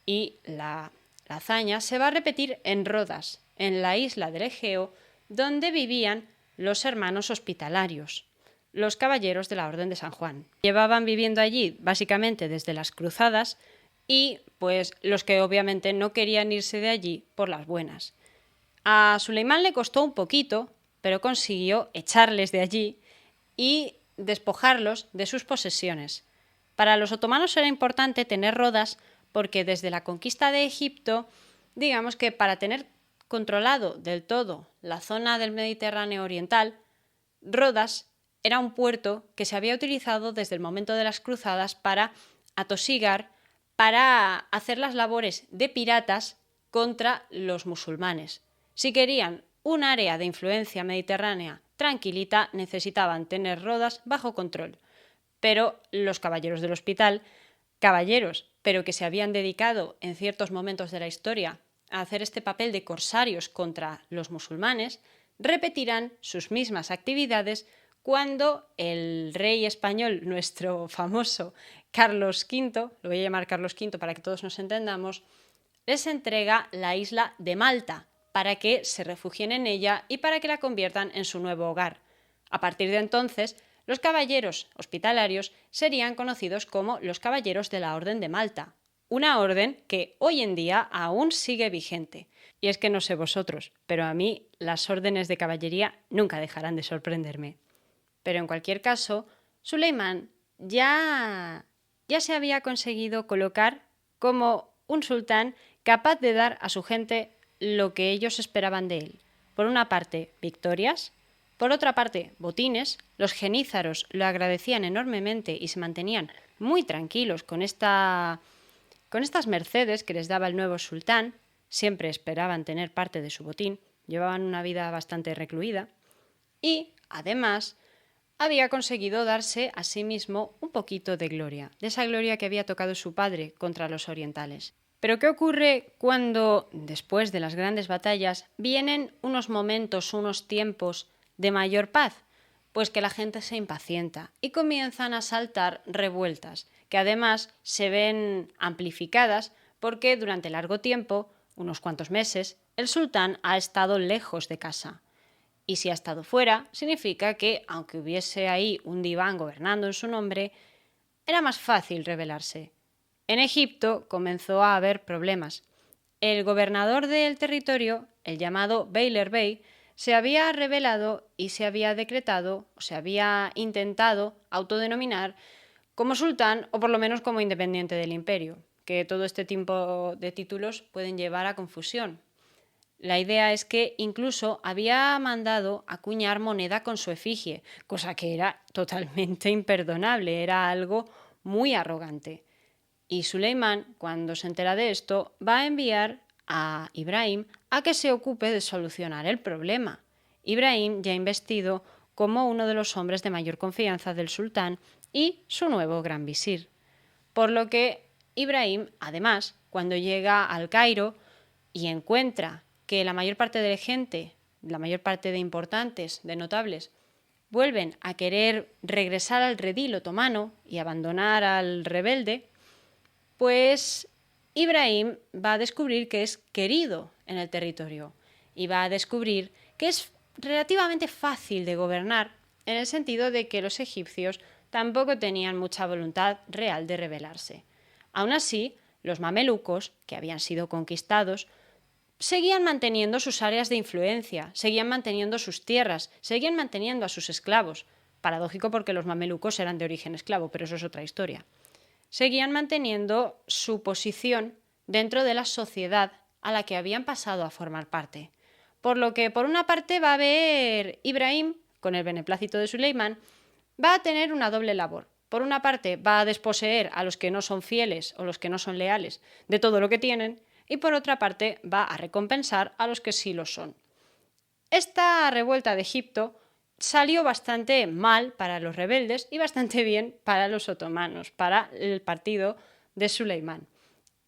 Y la hazaña se va a repetir en Rodas, en la isla del Egeo, donde vivían los hermanos hospitalarios, los caballeros de la Orden de San Juan. Llevaban viviendo allí básicamente desde las cruzadas y pues los que obviamente no querían irse de allí por las buenas. A Suleimán le costó un poquito, pero consiguió echarles de allí y despojarlos de sus posesiones. Para los otomanos era importante tener Rodas porque desde la conquista de Egipto, digamos que para tener controlado del todo la zona del Mediterráneo oriental, Rodas era un puerto que se había utilizado desde el momento de las cruzadas para atosigar, para hacer las labores de piratas contra los musulmanes. Si querían un área de influencia mediterránea tranquilita, necesitaban tener Rodas bajo control. Pero los caballeros del hospital, caballeros, pero que se habían dedicado en ciertos momentos de la historia a hacer este papel de corsarios contra los musulmanes, repetirán sus mismas actividades cuando el rey español, nuestro famoso Carlos V, lo voy a llamar Carlos V para que todos nos entendamos, les entrega la isla de Malta para que se refugien en ella y para que la conviertan en su nuevo hogar. A partir de entonces, los caballeros hospitalarios serían conocidos como los caballeros de la Orden de Malta, una orden que hoy en día aún sigue vigente. Y es que no sé vosotros, pero a mí las órdenes de caballería nunca dejarán de sorprenderme. Pero en cualquier caso, Suleimán ya se había conseguido colocar como un sultán capaz de dar a su gente lo que ellos esperaban de él. Por una parte, victorias, por otra parte, botines. Los genízaros lo agradecían enormemente y se mantenían muy tranquilos con estas mercedes que les daba el nuevo sultán. Siempre esperaban tener parte de su botín, llevaban una vida bastante recluida y, además, había conseguido darse a sí mismo un poquito de gloria, de esa gloria que había tocado su padre contra los orientales. Pero ¿qué ocurre cuando, después de las grandes batallas, vienen unos momentos, unos tiempos de mayor paz? Pues que la gente se impacienta y comienzan a saltar revueltas, que además se ven amplificadas porque durante largo tiempo, unos cuantos meses, el sultán ha estado lejos de casa. Y si ha estado fuera, significa que, aunque hubiese ahí un diván gobernando en su nombre, era más fácil rebelarse. En Egipto comenzó a haber problemas. El gobernador del territorio, el llamado Beylerbey, se había rebelado y se había decretado, o se había intentado autodenominar como sultán o por lo menos como independiente del imperio, que todo este tipo de títulos pueden llevar a confusión. La idea es que incluso había mandado acuñar moneda con su efigie, cosa que era totalmente imperdonable, era algo muy arrogante. Y Suleimán, cuando se entera de esto, va a enviar a Ibrahim a que se ocupe de solucionar el problema. Ibrahim ya investido como uno de los hombres de mayor confianza del sultán y su nuevo gran visir. Por lo que Ibrahim, además, cuando llega al Cairo y encuentra que la mayor parte de la gente, la mayor parte de importantes, de notables, vuelven a querer regresar al redil otomano y abandonar al rebelde, pues Ibrahim va a descubrir que es querido en el territorio y va a descubrir que es relativamente fácil de gobernar en el sentido de que los egipcios tampoco tenían mucha voluntad real de rebelarse. Aún así, los mamelucos, que habían sido conquistados, seguían manteniendo sus áreas de influencia, seguían manteniendo sus tierras, seguían manteniendo a sus esclavos. Paradójico porque los mamelucos eran de origen esclavo, pero eso es otra historia. Seguían manteniendo su posición dentro de la sociedad a la que habían pasado a formar parte. Por lo que, por una parte, va a haber Ibrahim, con el beneplácito de Suleimán, va a tener una doble labor. Por una parte, va a desposeer a los que no son fieles o los que no son leales de todo lo que tienen, y por otra parte, va a recompensar a los que sí lo son. Esta revuelta de Egipto salió bastante mal para los rebeldes y bastante bien para los otomanos, para el partido de Suleimán.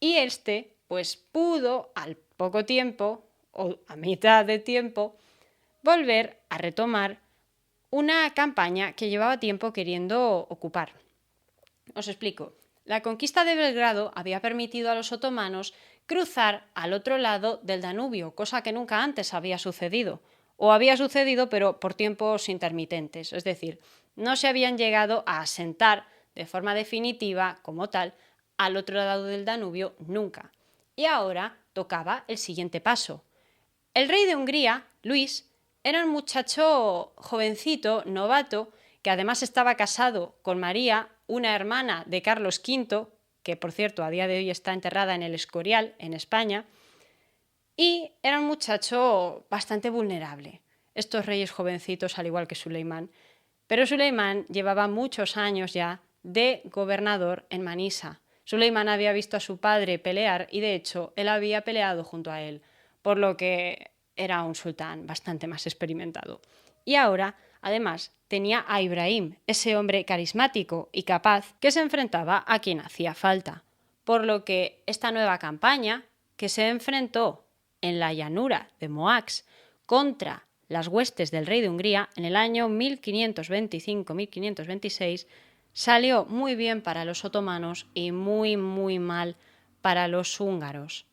Y este, pues pudo al poco tiempo, o a mitad de tiempo, volver a retomar una campaña que llevaba tiempo queriendo ocupar. Os explico. La conquista de Belgrado había permitido a los otomanos cruzar al otro lado del Danubio, cosa que nunca antes había sucedido. O había sucedido, pero por tiempos intermitentes. Es decir, no se habían llegado a asentar de forma definitiva, como tal, al otro lado del Danubio nunca. Y ahora tocaba el siguiente paso. El rey de Hungría, Luis, era un muchacho jovencito, novato, que además estaba casado con María, una hermana de Carlos V, que por cierto a día de hoy está enterrada en el Escorial, en España, y era un muchacho bastante vulnerable. Estos reyes jovencitos, al igual que Suleimán. Pero Suleimán llevaba muchos años ya de gobernador en Manisa. Suleimán había visto a su padre pelear y de hecho él había peleado junto a él, por lo que era un sultán bastante más experimentado. Y ahora, además, tenía a Ibrahim, ese hombre carismático y capaz que se enfrentaba a quien hacía falta. Por lo que esta nueva campaña, que se enfrentó en la llanura de Moax contra las huestes del rey de Hungría en el año 1525-1526, salió muy bien para los otomanos y muy, muy mal para los húngaros.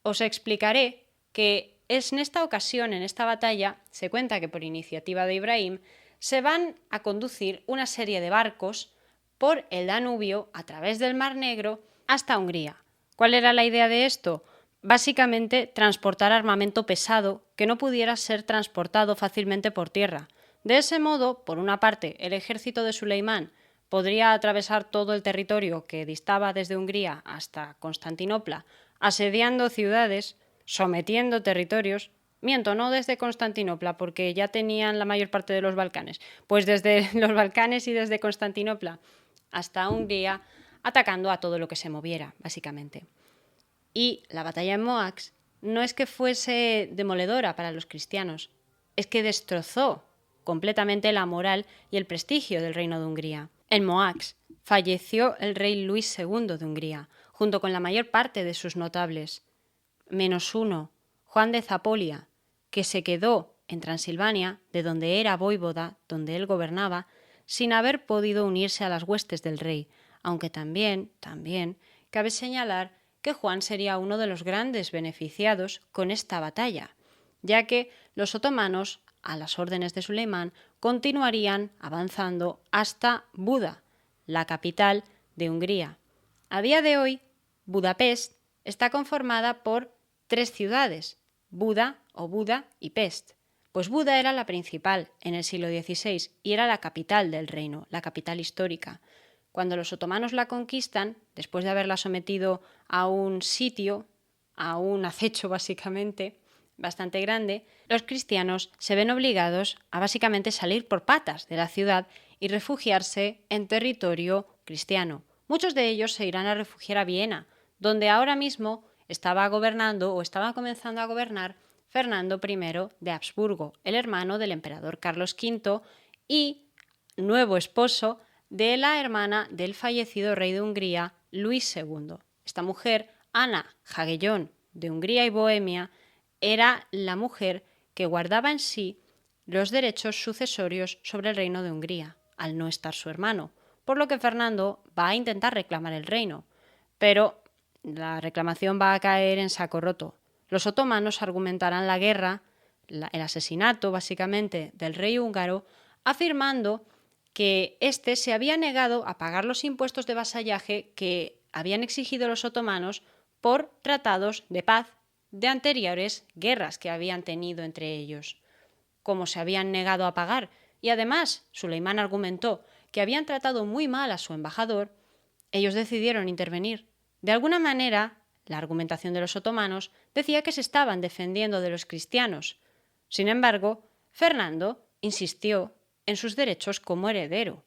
Os explicaré que es en esta ocasión, en esta batalla, se cuenta que por iniciativa de Ibrahim, se van a conducir una serie de barcos por el Danubio a través del Mar Negro hasta Hungría. ¿Cuál era la idea de esto? Básicamente transportar armamento pesado que no pudiera ser transportado fácilmente por tierra. De ese modo, por una parte, el ejército de Suleimán podría atravesar todo el territorio que distaba desde Hungría hasta Constantinopla, asediando ciudades, sometiendo territorios. Miento, no desde Constantinopla, porque ya tenían la mayor parte de los Balcanes. Pues desde los Balcanes y desde Constantinopla hasta Hungría, atacando a todo lo que se moviera, básicamente. Y la batalla de Moax no es que fuese demoledora para los cristianos, es que destrozó completamente la moral y el prestigio del reino de Hungría. En Moax falleció el rey Luis II de Hungría, junto con la mayor parte de sus notables, menos uno, Juan de Zapolia, que se quedó en Transilvania, de donde era voivoda, donde él gobernaba, sin haber podido unirse a las huestes del rey, aunque también cabe señalar que Juan sería uno de los grandes beneficiados con esta batalla, ya que los otomanos, a las órdenes de Suleimán, continuarían avanzando hasta Buda, la capital de Hungría. A día de hoy, Budapest está conformada por 3 ciudades, Buda y Pest. Pues Buda era la principal en el siglo XVI y era la capital del reino, la capital histórica. Cuando los otomanos la conquistan, después de haberla sometido a un sitio, a un acecho básicamente, bastante grande, los cristianos se ven obligados a básicamente salir por patas de la ciudad y refugiarse en territorio cristiano. Muchos de ellos se irán a refugiar a Viena, donde ahora mismo estaba gobernando o estaba comenzando a gobernar Fernando I de Habsburgo, el hermano del emperador Carlos V y nuevo esposo de la hermana del fallecido rey de Hungría, Luis II. Esta mujer, Ana Jagellón, de Hungría y Bohemia, era la mujer que guardaba en sí los derechos sucesorios sobre el reino de Hungría, al no estar su hermano, por lo que Fernando va a intentar reclamar el reino, pero la reclamación va a caer en saco roto. Los otomanos argumentarán la guerra, el asesinato básicamente del rey húngaro, afirmando que éste se había negado a pagar los impuestos de vasallaje que habían exigido los otomanos por tratados de paz de anteriores guerras que habían tenido entre ellos. Como se habían negado a pagar, y además Suleimán argumentó que habían tratado muy mal a su embajador, ellos decidieron intervenir. De alguna manera, la argumentación de los otomanos decía que se estaban defendiendo de los cristianos. Sin embargo, Fernando insistió en sus derechos como heredero,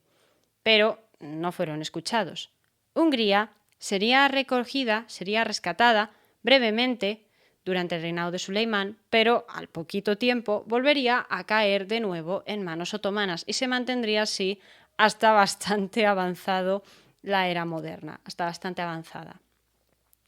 pero no fueron escuchados. Hungría sería rescatada brevemente durante el reinado de Suleimán, pero al poquito tiempo volvería a caer de nuevo en manos otomanas y se mantendría así hasta bastante avanzado la era moderna, hasta bastante avanzada.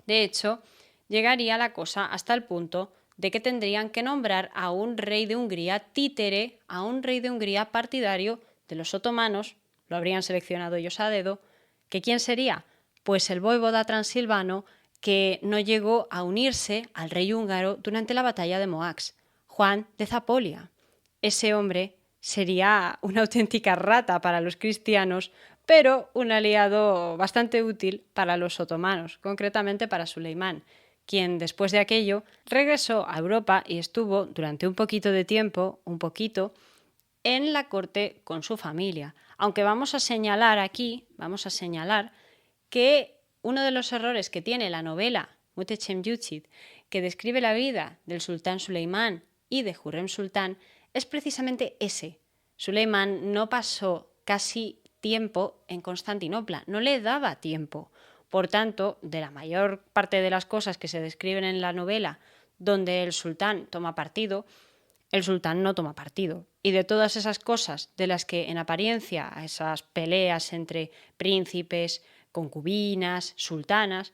De hecho, llegaría la cosa hasta el punto de que tendrían que nombrar a un rey de Hungría títere, a un rey de Hungría partidario de los otomanos, lo habrían seleccionado ellos a dedo, que ¿quién sería? Pues el voivoda transilvano que no llegó a unirse al rey húngaro durante la batalla de Moax, Juan de Zapolia. Ese hombre sería una auténtica rata para los cristianos, pero un aliado bastante útil para los otomanos, concretamente para Suleimán, quien después de aquello regresó a Europa y estuvo durante un poquito de tiempo, en la corte con su familia. Aunque vamos a señalar que uno de los errores que tiene la novela Muhteşem Yücel, que describe la vida del sultán Suleimán y de Hürrem Sultán, es precisamente ese. Suleimán no pasó casi tiempo en Constantinopla, no le daba tiempo. Por tanto, de la mayor parte de las cosas que se describen en la novela donde el sultán toma partido, el sultán no toma partido. Y de todas esas cosas de las que en apariencia, esas peleas entre príncipes, concubinas, sultanas,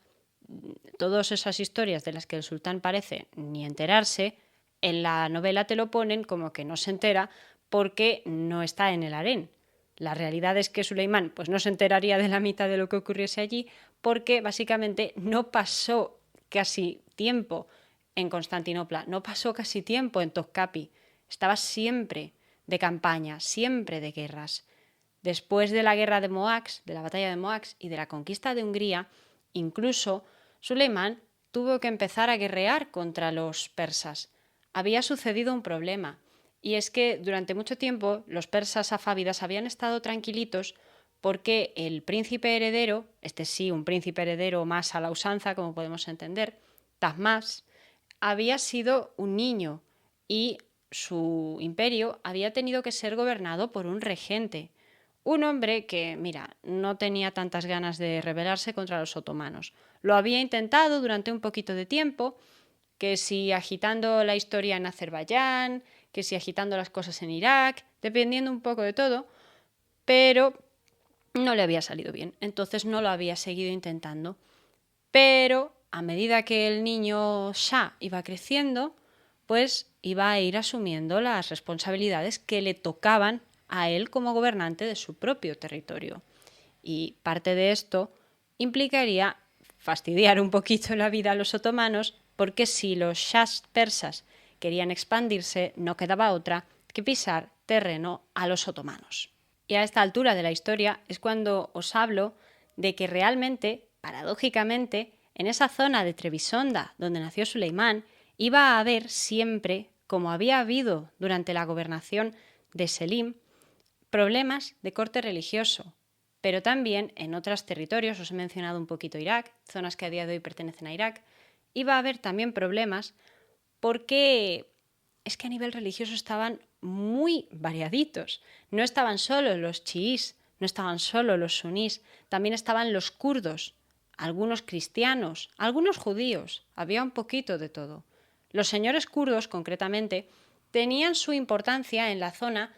todas esas historias de las que el sultán parece ni enterarse, en la novela te lo ponen como que no se entera porque no está en el harén. La realidad es que Suleimán pues no se enteraría de la mitad de lo que ocurriese allí porque básicamente no pasó casi tiempo en Constantinopla, no pasó casi tiempo en Topkapi, estaba siempre de campaña, siempre de guerras. Después de la guerra de Moax, de la batalla de Moax y de la conquista de Hungría, incluso Suleimán tuvo que empezar a guerrear contra los persas. Había sucedido un problema, y es que durante mucho tiempo los persas safávidas habían estado tranquilitos porque el príncipe heredero, este sí, un príncipe heredero más a la usanza, como podemos entender, Tahmasp, había sido un niño y su imperio había tenido que ser gobernado por un regente, un hombre que, mira, no tenía tantas ganas de rebelarse contra los otomanos. Lo había intentado durante un poquito de tiempo, que si agitando la historia en Azerbaiyán, que si agitando las cosas en Irak, dependiendo un poco de todo, pero no le había salido bien, entonces no lo había seguido intentando. Pero a medida que el niño Shah iba creciendo, pues iba a ir asumiendo las responsabilidades que le tocaban a él como gobernante de su propio territorio. Y parte de esto implicaría fastidiar un poquito la vida a los otomanos, porque si los shahs persas querían expandirse, no quedaba otra que pisar terreno a los otomanos. Y a esta altura de la historia es cuando os hablo de que realmente, paradójicamente, en esa zona de Trebisonda donde nació Suleimán, iba a haber siempre, como había habido durante la gobernación de Selim, problemas de corte religioso, pero también en otros territorios, os he mencionado un poquito Irak, zonas que a día de hoy pertenecen a Irak, iba a haber también problemas porque es que a nivel religioso estaban muy variaditos. No estaban solo los chiís, no estaban solo los sunís, también estaban los kurdos, algunos cristianos, algunos judíos, había un poquito de todo. Los señores kurdos, concretamente, tenían su importancia en la zona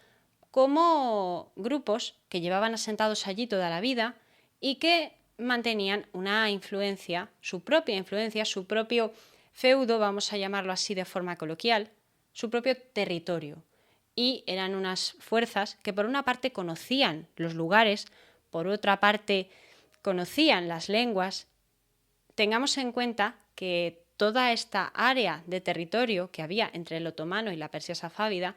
como grupos que llevaban asentados allí toda la vida y que mantenían una influencia, su propio feudo, vamos a llamarlo así de forma coloquial, su propio territorio. Y eran unas fuerzas que por una parte conocían los lugares, por otra parte conocían las lenguas. Tengamos en cuenta que toda esta área de territorio que había entre el otomano y la Persia safávida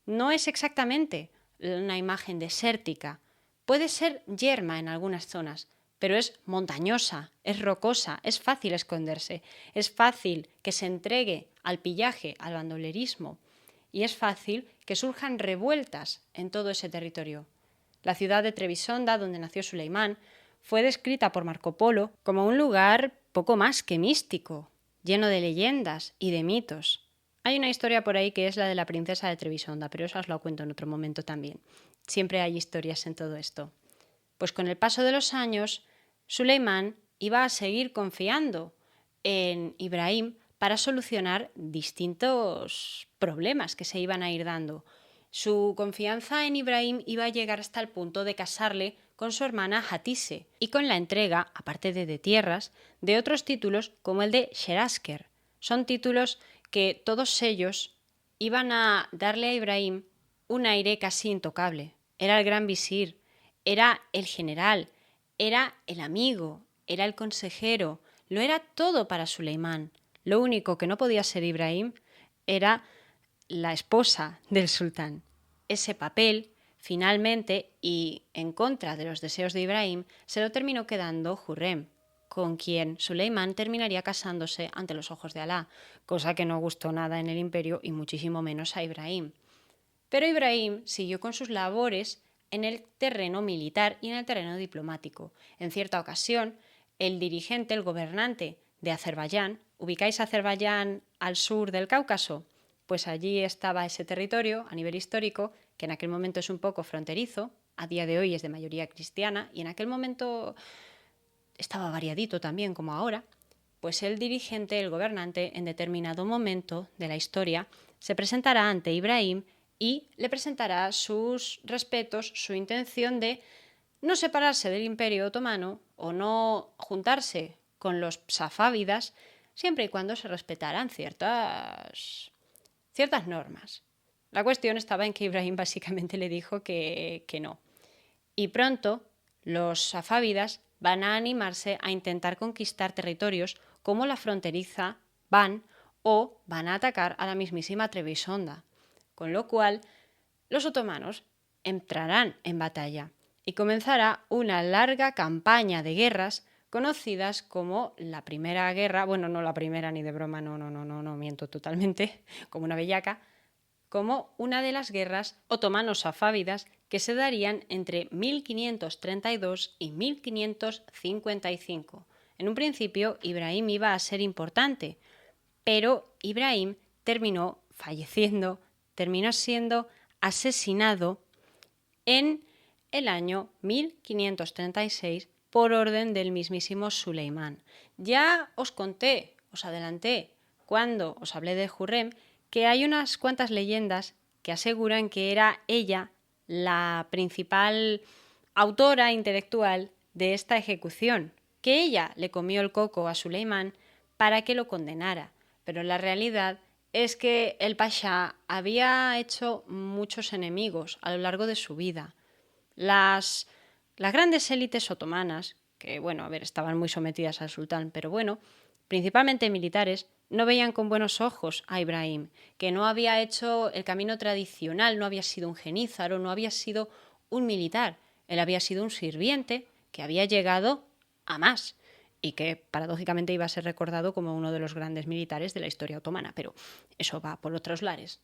no es exactamente una imagen desértica. Puede ser yerma en algunas zonas, pero es montañosa, es rocosa, es fácil esconderse, es fácil que se entregue al pillaje, al bandolerismo, y es fácil que surjan revueltas en todo ese territorio. La ciudad de Trebisonda, donde nació Suleimán, fue descrita por Marco Polo como un lugar poco más que místico, lleno de leyendas y de mitos. Hay una historia por ahí que es la de la princesa de Trebisonda, pero eso os lo cuento en otro momento también. Siempre hay historias en todo esto. Pues con el paso de los años, Suleimán iba a seguir confiando en Ibrahim para solucionar distintos problemas que se iban a ir dando. Su confianza en Ibrahim iba a llegar hasta el punto de casarle con su hermana Hatise y con la entrega, aparte de tierras, de otros títulos como el de Sherasker. Son títulos que todos ellos iban a darle a Ibrahim un aire casi intocable. Era el gran visir, era el general, era el amigo, era el consejero, lo era todo para Suleimán. Lo único que no podía ser Ibrahim era la esposa del sultán. Ese papel, finalmente, y en contra de los deseos de Ibrahim, se lo terminó quedando Hurrem, con quien Suleimán terminaría casándose ante los ojos de Alá, cosa que no gustó nada en el imperio y muchísimo menos a Ibrahim. Pero Ibrahim siguió con sus labores en el terreno militar y en el terreno diplomático. En cierta ocasión, el dirigente, el gobernante de Azerbaiyán, ¿ubicáis Azerbaiyán al sur del Cáucaso? Pues allí estaba ese territorio a nivel histórico, que en aquel momento es un poco fronterizo, a día de hoy es de mayoría cristiana, y en aquel momento estaba variadito también como ahora. Pues el dirigente, el gobernante, en determinado momento de la historia, se presentará ante Ibrahim y le presentará sus respetos, su intención de no separarse del Imperio Otomano o no juntarse con los safávidas, siempre y cuando se respetaran ciertas normas. La cuestión estaba en que Ibrahim básicamente le dijo que no. Y pronto los safávidas van a animarse a intentar conquistar territorios como la fronteriza Van o van a atacar a la mismísima Trebisonda. Con lo cual, los otomanos entrarán en batalla y comenzará una larga campaña de guerras conocidas como la Primera Guerra, bueno, no la primera ni de broma, no, miento totalmente, como una bellaca, como una de las guerras otomano-safávidas que se darían entre 1532 y 1555. En un principio, Ibrahim iba a ser importante, pero Ibrahim terminó falleciendo, terminó siendo asesinado en el año 1536 por orden del mismísimo Suleimán. Ya os conté, os adelanté, cuando os hablé de Hurrem, que hay unas cuantas leyendas que aseguran que era ella la principal autora intelectual de esta ejecución, que ella le comió el coco a Suleimán para que lo condenara. Pero la realidad es que el pasha había hecho muchos enemigos a lo largo de su vida. Las grandes élites otomanas, que estaban muy sometidas al sultán, pero principalmente militares, no veían con buenos ojos a Ibrahim, que no había hecho el camino tradicional, no había sido un genízaro, no había sido un militar. Él había sido un sirviente que había llegado a más y que paradójicamente iba a ser recordado como uno de los grandes militares de la historia otomana, pero eso va por otros lares.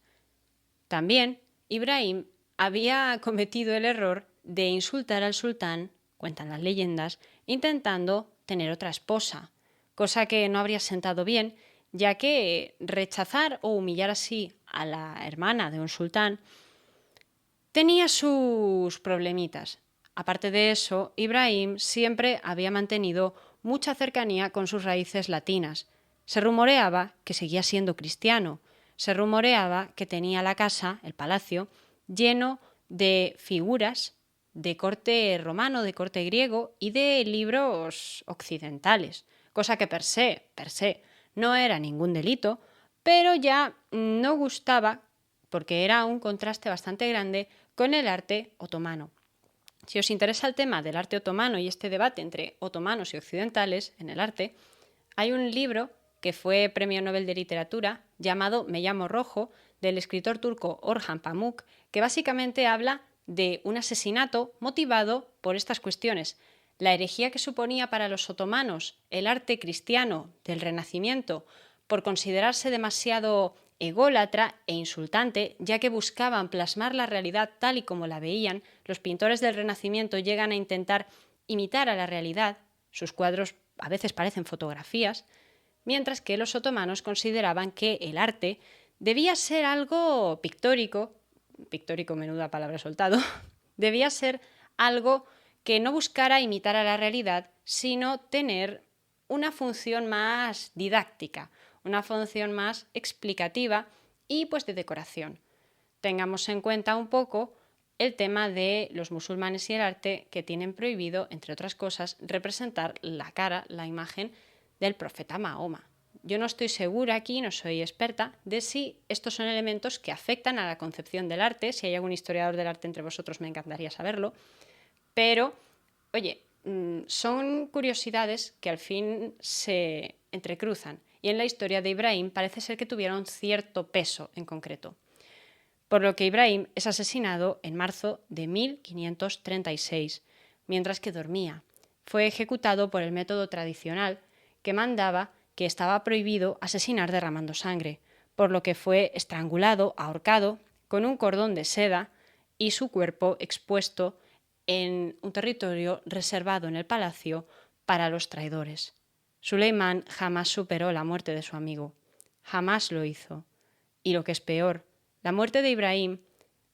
También Ibrahim había cometido el error de insultar al sultán, cuentan las leyendas, intentando tener otra esposa, cosa que no habría sentado bien, ya que rechazar o humillar así a la hermana de un sultán tenía sus problemitas. Aparte de eso, Ibrahim siempre había mantenido mucha cercanía con sus raíces latinas. Se rumoreaba que seguía siendo cristiano, se rumoreaba que tenía la casa, el palacio, lleno de figuras de corte romano, de corte griego y de libros occidentales, cosa que per se no era ningún delito, pero ya no gustaba porque era un contraste bastante grande con el arte otomano. Si os interesa el tema del arte otomano y este debate entre otomanos y occidentales en el arte, hay un libro que fue Premio Nobel de Literatura llamado Me llamo Rojo, del escritor turco Orhan Pamuk, que básicamente habla de un asesinato motivado por estas cuestiones. La herejía que suponía para los otomanos el arte cristiano del Renacimiento por considerarse demasiado ególatra e insultante, ya que buscaban plasmar la realidad tal y como la veían. Los pintores del Renacimiento llegan a intentar imitar a la realidad, sus cuadros a veces parecen fotografías, mientras que los otomanos consideraban que el arte debía ser algo pictórico, menuda palabra soltado, debía ser algo que no buscara imitar a la realidad, sino tener una función más didáctica, una función más explicativa y pues de decoración. Tengamos en cuenta un poco el tema de los musulmanes y el arte, que tienen prohibido, entre otras cosas, representar la cara, la imagen del profeta Mahoma. Yo no estoy segura aquí, no soy experta, de si estos son elementos que afectan a la concepción del arte. Si hay algún historiador del arte entre vosotros, me encantaría saberlo. Pero, oye, son curiosidades que al fin se entrecruzan. Y en la historia de Ibrahim parece ser que tuvieron cierto peso en concreto. Por lo que Ibrahim es asesinado en marzo de 1536, mientras que dormía. Fue ejecutado por el método tradicional que mandaba que estaba prohibido asesinar derramando sangre, por lo que fue estrangulado, ahorcado, con un cordón de seda y su cuerpo expuesto en un territorio reservado en el palacio para los traidores. Suleimán jamás superó la muerte de su amigo, jamás lo hizo. Y lo que es peor, la muerte de Ibrahim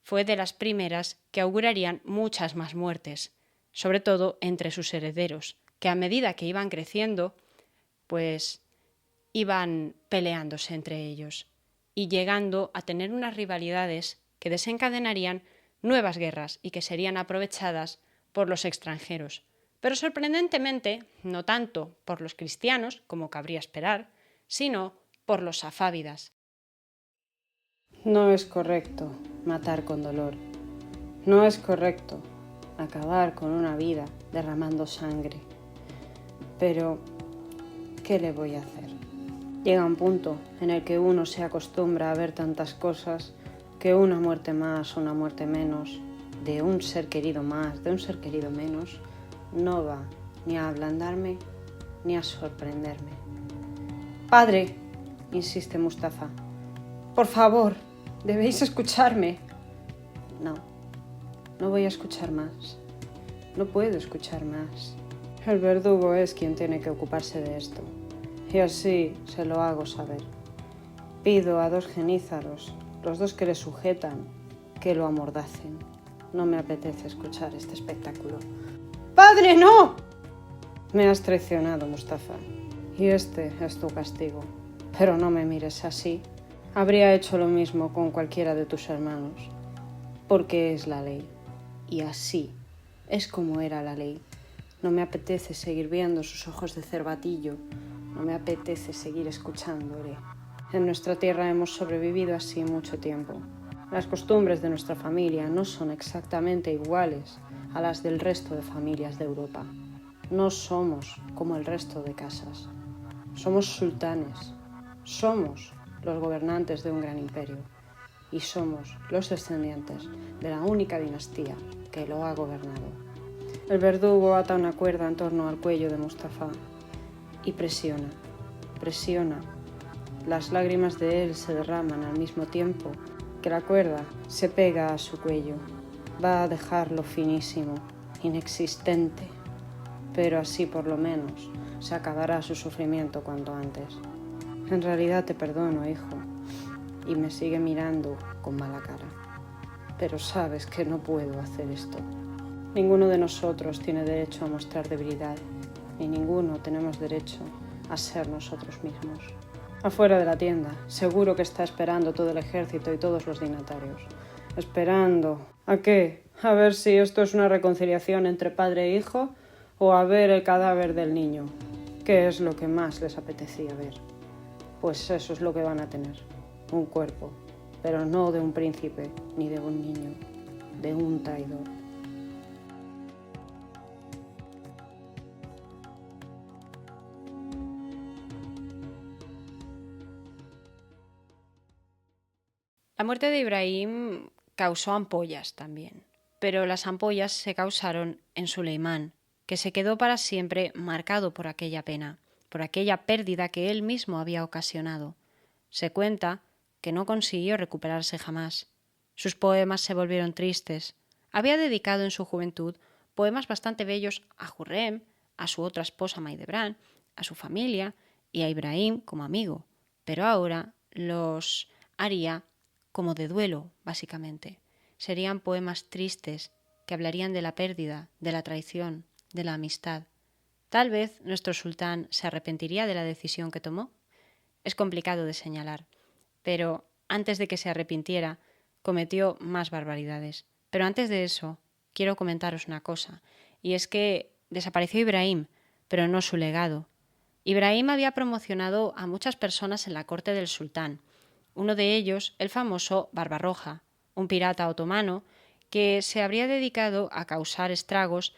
fue de las primeras que augurarían muchas más muertes, sobre todo entre sus herederos, que a medida que iban creciendo, pues iban peleándose entre ellos y llegando a tener unas rivalidades que desencadenarían nuevas guerras y que serían aprovechadas por los extranjeros. Pero sorprendentemente, no tanto por los cristianos, como cabría esperar, sino por los safávidas. No es correcto matar con dolor. No es correcto acabar con una vida derramando sangre. Pero, ¿qué le voy a hacer? Llega un punto en el que uno se acostumbra a ver tantas cosas que una muerte más, una muerte menos, de un ser querido más, de un ser querido menos, no va ni a ablandarme ni a sorprenderme. «Padre», insiste Mustafa, «por favor, debéis escucharme». No, no voy a escuchar más. No puedo escuchar más. El verdugo es quien tiene que ocuparse de esto, y así se lo hago saber. Pido a 2 genízaros, los 2 que le sujetan, que lo amordacen. No me apetece escuchar este espectáculo. ¡Padre, no! Me has traicionado, Mustafa, y este es tu castigo. Pero no me mires así. Habría hecho lo mismo con cualquiera de tus hermanos, porque es la ley. Y así es como era la ley. No me apetece seguir viendo sus ojos de cervatillo. No me apetece seguir escuchándole. En nuestra tierra hemos sobrevivido así mucho tiempo. Las costumbres de nuestra familia no son exactamente iguales a las del resto de familias de Europa. No somos como el resto de casas. Somos sultanes. Somos los gobernantes de un gran imperio. Y somos los descendientes de la única dinastía que lo ha gobernado. El verdugo ata una cuerda en torno al cuello de Mustafa y presiona. Las lágrimas de él se derraman al mismo tiempo que la cuerda se pega a su cuello. Va a dejarlo finísimo, inexistente, pero así por lo menos se acabará su sufrimiento cuanto antes. En realidad te perdono, hijo, y me sigue mirando con mala cara. Pero sabes que no puedo hacer esto. Ninguno de nosotros tiene derecho a mostrar debilidad, y ninguno tenemos derecho a ser nosotros mismos. Afuera de la tienda, seguro que está esperando todo el ejército y todos los dignatarios. ¿Esperando? ¿A qué? ¿A ver si esto es una reconciliación entre padre e hijo o a ver el cadáver del niño? ¿Qué es lo que más les apetecía ver? Pues eso es lo que van a tener. Un cuerpo, pero no de un príncipe ni de un niño, de un traidor. La muerte de Ibrahim causó ampollas también, pero las ampollas se causaron en Suleimán, que se quedó para siempre marcado por aquella pena, por aquella pérdida que él mismo había ocasionado. Se cuenta que no consiguió recuperarse jamás. Sus poemas se volvieron tristes. Había dedicado en su juventud poemas bastante bellos a Hurrem, a su otra esposa Maidebran, a su familia y a Ibrahim como amigo, pero ahora los haría como de duelo, básicamente. Serían poemas tristes que hablarían de la pérdida, de la traición, de la amistad. Tal vez nuestro sultán se arrepentiría de la decisión que tomó. Es complicado de señalar, pero antes de que se arrepintiera, cometió más barbaridades. Pero antes de eso, quiero comentaros una cosa, y es que desapareció Ibrahim, pero no su legado. Ibrahim había promocionado a muchas personas en la corte del sultán. Uno de ellos, el famoso Barbarroja, un pirata otomano que se habría dedicado a causar estragos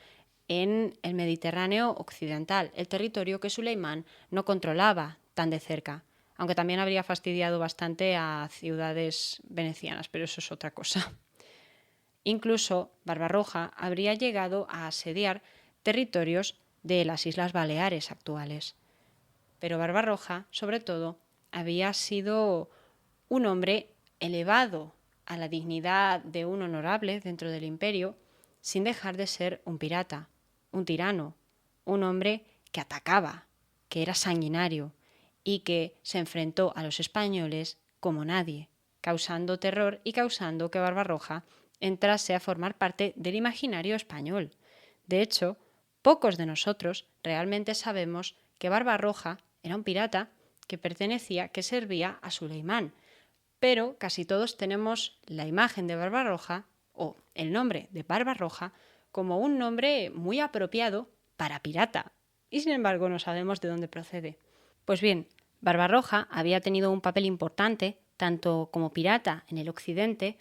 en el Mediterráneo occidental, el territorio que Suleimán no controlaba tan de cerca, aunque también habría fastidiado bastante a ciudades venecianas, pero eso es otra cosa. Incluso Barbarroja habría llegado a asediar territorios de las Islas Baleares actuales. Pero Barbarroja, sobre todo, había sido un hombre elevado a la dignidad de un honorable dentro del imperio, sin dejar de ser un pirata, un tirano, un hombre que atacaba, que era sanguinario y que se enfrentó a los españoles como nadie, causando terror y causando que Barbarroja entrase a formar parte del imaginario español. De hecho, pocos de nosotros realmente sabemos que Barbarroja era un pirata que servía a Suleimán, pero casi todos tenemos la imagen de Barbarroja o el nombre de Barbarroja como un nombre muy apropiado para pirata, y sin embargo no sabemos de dónde procede. Pues bien, Barbarroja había tenido un papel importante tanto como pirata en el occidente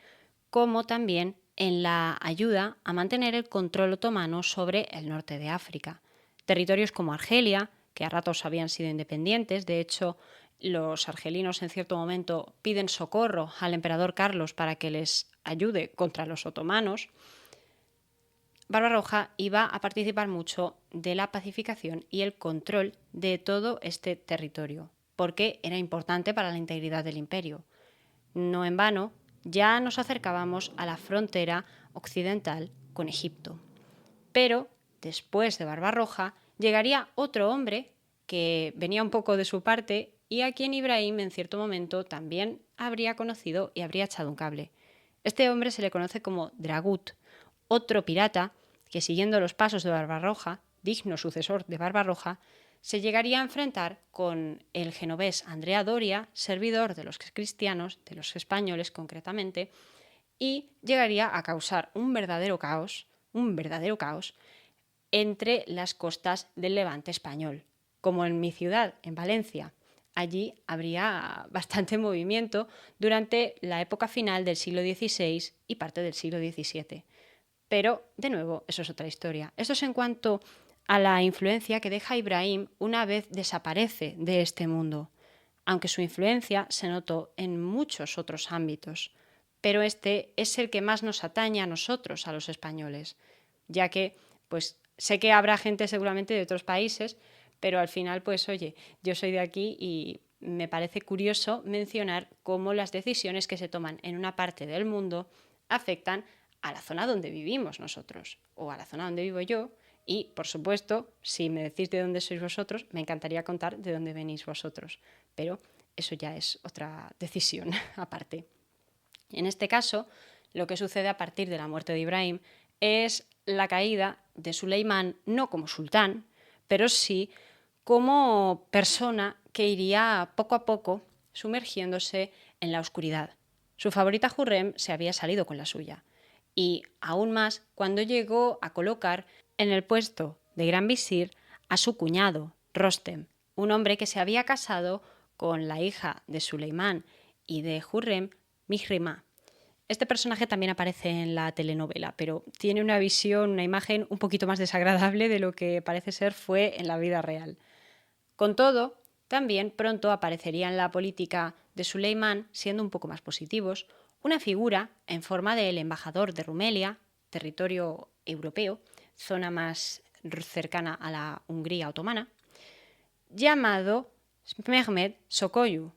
como también en la ayuda a mantener el control otomano sobre el norte de África. Territorios como Argelia, que a ratos habían sido independientes, de hecho los argelinos en cierto momento piden socorro al emperador Carlos para que les ayude contra los otomanos. Barbarroja iba a participar mucho de la pacificación y el control de todo este territorio, porque era importante para la integridad del imperio. No en vano, ya nos acercábamos a la frontera occidental con Egipto. Pero después de Barbarroja llegaría otro hombre que venía un poco de su parte y a quien Ibrahim en cierto momento también habría conocido y habría echado un cable. Este hombre se le conoce como Dragut, otro pirata que, siguiendo los pasos de Barbarroja, digno sucesor de Barbarroja, se llegaría a enfrentar con el genovés Andrea Doria, servidor de los cristianos, de los españoles concretamente, y llegaría a causar un verdadero caos entre las costas del Levante español. Como en mi ciudad, en Valencia, allí habría bastante movimiento durante la época final del siglo XVI y parte del siglo XVII. Pero, de nuevo, eso es otra historia. Esto es en cuanto a la influencia que deja Ibrahim una vez desaparece de este mundo, aunque su influencia se notó en muchos otros ámbitos. Pero este es el que más nos atañe a nosotros, a los españoles, ya que, pues, sé que habrá gente seguramente de otros países, pero al final, pues, oye, yo soy de aquí y me parece curioso mencionar cómo las decisiones que se toman en una parte del mundo afectan a la zona donde vivimos nosotros, o a la zona donde vivo yo, y, por supuesto, si me decís de dónde sois vosotros, me encantaría contar de dónde venís vosotros, pero eso ya es otra decisión aparte. En este caso, lo que sucede a partir de la muerte de Ibrahim es la caída de Suleimán, no como sultán, pero sí como persona que iría poco a poco sumergiéndose en la oscuridad. Su favorita Hurrem se había salido con la suya, y aún más cuando llegó a colocar en el puesto de gran visir a su cuñado, Rostem, un hombre que se había casado con la hija de Suleimán y de Hurrem, Mihrimah. Este personaje también aparece en la telenovela, pero tiene una visión, una imagen un poquito más desagradable de lo que parece ser fue en la vida real. Con todo, también pronto aparecería en la política de Suleimán, siendo un poco más positivos, una figura en forma del embajador de Rumelia, territorio europeo, zona más cercana a la Hungría otomana, llamado Mehmed Sokoyu,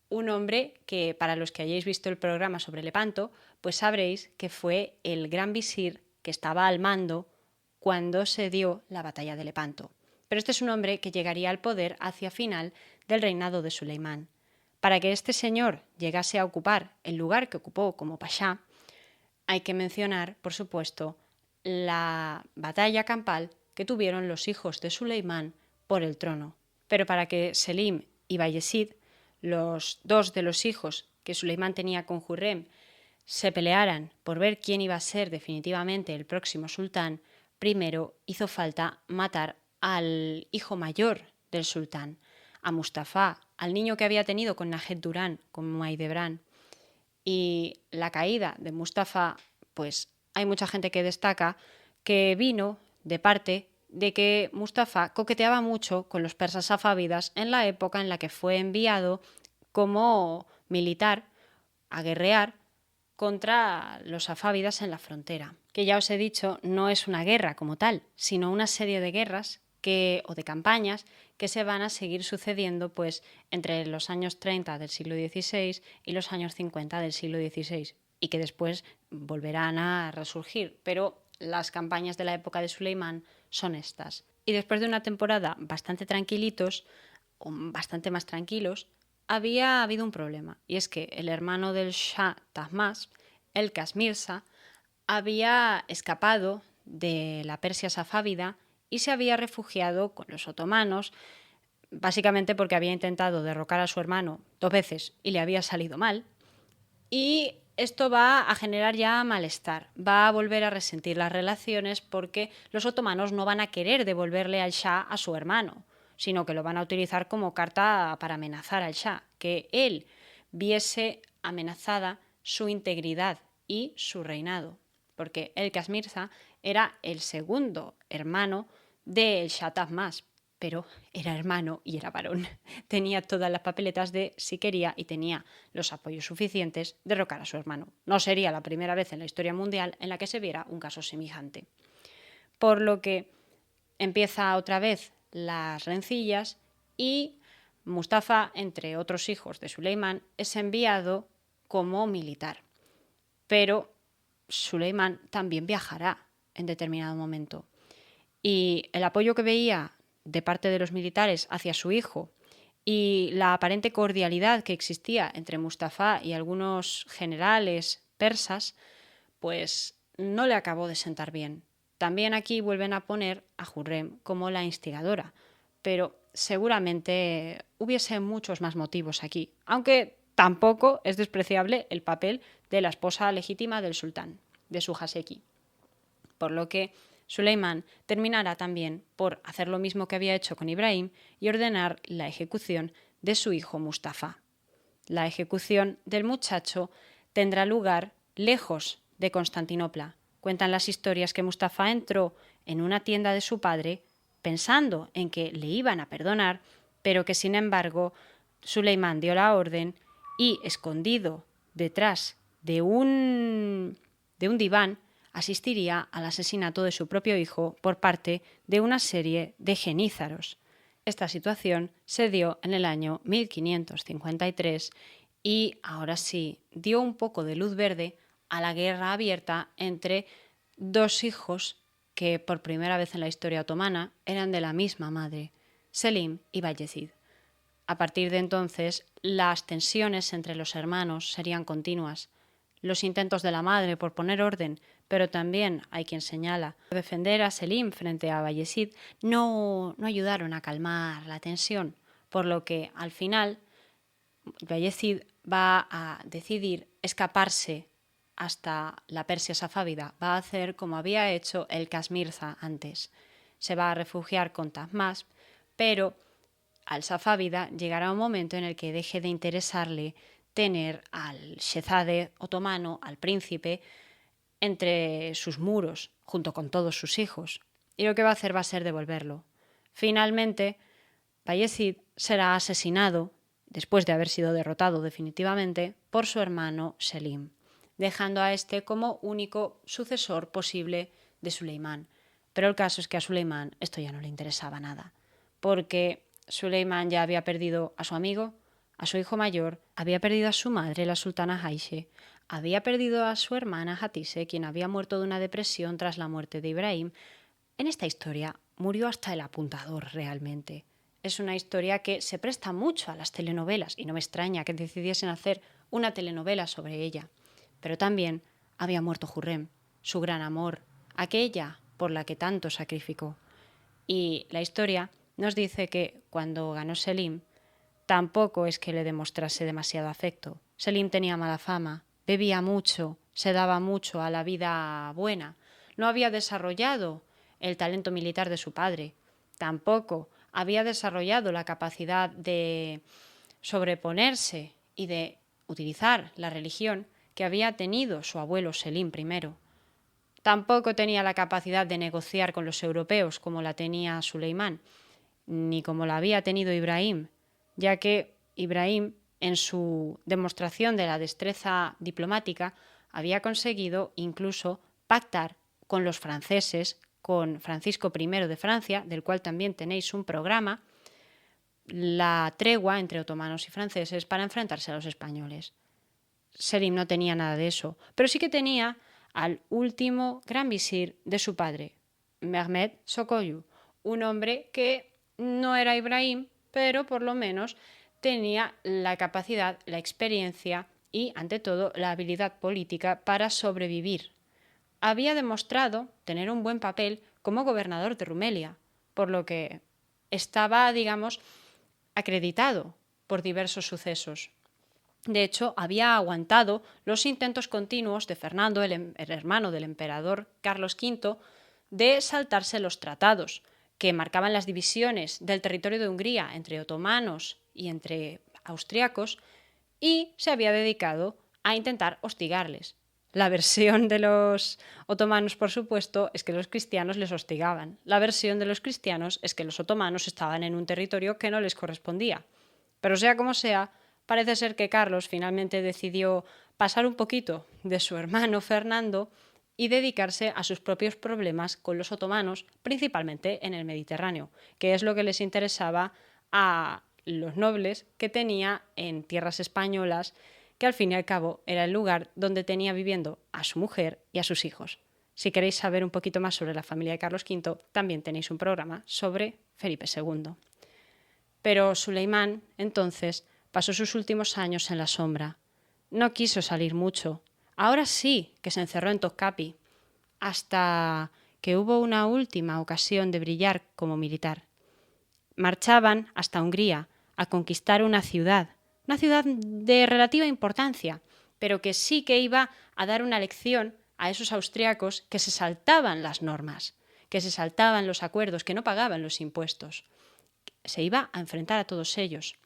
un hombre que, para los que hayáis visto el programa sobre Lepanto, pues sabréis que fue el gran visir que estaba al mando cuando se dio la batalla de Lepanto. Pero este es un hombre que llegaría al poder hacia final del reinado de Suleimán. Para que este señor llegase a ocupar el lugar que ocupó como pasha, hay que mencionar, por supuesto, la batalla campal que tuvieron los hijos de Suleimán por el trono. Pero para que Selim y Bayezid, los dos de los hijos que Suleimán tenía con Hurrem, se pelearan por ver quién iba a ser definitivamente el próximo sultán, primero hizo falta matar al hijo mayor del sultán, a Mustafa, al niño que había tenido con Nahed Durán, con Mahidevran. Y la caída de Mustafa, pues hay mucha gente que destaca que vino de parte de que Mustafa coqueteaba mucho con los persas safávidas en la época en la que fue enviado como militar a guerrear contra los safávidas en la frontera. Que ya os he dicho, no es una guerra como tal, sino una serie de guerras o de campañas que se van a seguir sucediendo pues, entre los años 30 del siglo XVI y los años 50 del siglo XVI, y que después volverán a resurgir. Pero las campañas de la época de Suleimán son estas. Y después de una temporada bastante tranquilitos, o bastante más tranquilos, había habido un problema, y es que el hermano del Shah Tahmasp, el Kasmirsa, había escapado de la Persia safávida y se había refugiado con los otomanos, básicamente porque había intentado derrocar a su hermano 2 veces y le había salido mal. Y esto va a generar ya malestar, va a volver a resentir las relaciones porque los otomanos no van a querer devolverle al Shah a su hermano, sino que lo van a utilizar como carta para amenazar al Shah, que él viese amenazada su integridad y su reinado, porque el Kasmirza era el segundo hermano del Shah Tahmasp, pero era hermano y era varón. Tenía todas las papeletas de si quería y tenía los apoyos suficientes derrocar a su hermano. No sería la primera vez en la historia mundial en la que se viera un caso semejante. por lo que empieza otra vez las rencillas y Mustafa, entre otros hijos de Suleimán, es enviado como militar. Pero Suleimán también viajará en determinado momento. Y el apoyo que veía de parte de los militares hacia su hijo y la aparente cordialidad que existía entre Mustafa y algunos generales persas, pues no le acabó de sentar bien. También aquí vuelven a poner a Hurrem como la instigadora, pero seguramente hubiese muchos más motivos aquí, aunque tampoco es despreciable el papel de la esposa legítima del sultán, de su Haseki. Por lo que Suleimán terminará también por hacer lo mismo que había hecho con Ibrahim y ordenar la ejecución de su hijo Mustafa. La ejecución del muchacho tendrá lugar lejos de Constantinopla. Cuentan las historias que Mustafa entró en una tienda de su padre pensando en que le iban a perdonar, pero que sin embargo Suleimán dio la orden y, escondido detrás de un diván, asistiría al asesinato de su propio hijo por parte de una serie de genízaros. Esta situación se dio en el año 1553 y ahora sí dio un poco de luz verde a la guerra abierta entre dos hijos que por primera vez en la historia otomana eran de la misma madre, Selim y Bayezid. A partir de entonces, las tensiones entre los hermanos serían continuas. Los intentos de la madre por poner orden, pero también hay quien señala defender a Selim frente a Bayezid, no ayudaron a calmar la tensión, por lo que al final Bayezid va a decidir escaparse hasta la Persia safávida, va a hacer como había hecho el Kasmirza antes. Se va a refugiar con Tahmasp, pero al safávida llegará un momento en el que deje de interesarle tener al Shehzade otomano, al príncipe, entre sus muros, junto con todos sus hijos. Y lo que va a hacer va a ser devolverlo. Finalmente, Bayezid será asesinado, después de haber sido derrotado definitivamente, por su hermano Selim, dejando a este como único sucesor posible de Suleimán. Pero el caso es que a Suleimán esto ya no le interesaba nada, porque Suleimán ya había perdido a su amigo, a su hijo mayor, había perdido a su madre, la sultana Aisha, había perdido a su hermana Hatise, quien había muerto de una depresión tras la muerte de Ibrahim. En esta historia murió hasta el apuntador realmente. Es una historia que se presta mucho a las telenovelas y no me extraña que decidiesen hacer una telenovela sobre ella. Pero también había muerto Hurrem, su gran amor, aquella por la que tanto sacrificó. Y la historia nos dice que cuando ganó Selim, tampoco es que le demostrase demasiado afecto. Selim tenía mala fama, bebía mucho, se daba mucho a la vida buena, no había desarrollado el talento militar de su padre, tampoco había desarrollado la capacidad de sobreponerse y de utilizar la religión que había tenido su abuelo Selim I. Tampoco tenía la capacidad de negociar con los europeos como la tenía Suleimán, ni como la había tenido Ibrahim, ya que Ibrahim, en su demostración de la destreza diplomática, había conseguido incluso pactar con los franceses, con Francisco I de Francia, del cual también tenéis un programa, la tregua entre otomanos y franceses para enfrentarse a los españoles. Selim no tenía nada de eso, pero sí que tenía al último gran visir de su padre, Mehmed Sokoyu, un hombre que no era Ibrahim, pero por lo menos tenía la capacidad, la experiencia y, ante todo, la habilidad política para sobrevivir. Había demostrado tener un buen papel como gobernador de Rumelia, por lo que estaba, digamos, acreditado por diversos sucesos. De hecho, había aguantado los intentos continuos de Fernando, el hermano del emperador Carlos V, de saltarse los tratados que marcaban las divisiones del territorio de Hungría entre otomanos y entre austriacos, y se había dedicado a intentar hostigarles. La versión de los otomanos, por supuesto, es que los cristianos les hostigaban. La versión de los cristianos es que los otomanos estaban en un territorio que no les correspondía. Pero sea como sea, parece ser que Carlos finalmente decidió pasar un poquito de su hermano Fernando y dedicarse a sus propios problemas con los otomanos, principalmente en el Mediterráneo, que es lo que les interesaba a los nobles que tenía en tierras españolas, que al fin y al cabo era el lugar donde tenía viviendo a su mujer y a sus hijos. Si queréis saber un poquito más sobre la familia de Carlos V, también tenéis un programa sobre Felipe II. Pero Suleimán, entonces, pasó sus últimos años en la sombra. No quiso salir mucho. Ahora sí que se encerró en Topkapi, hasta que hubo una última ocasión de brillar como militar. Marchaban hasta Hungría a conquistar una ciudad de relativa importancia, pero que sí que iba a dar una lección a esos austriacos que se saltaban las normas, que se saltaban los acuerdos, que no pagaban los impuestos. Se iba a enfrentar a todos ellos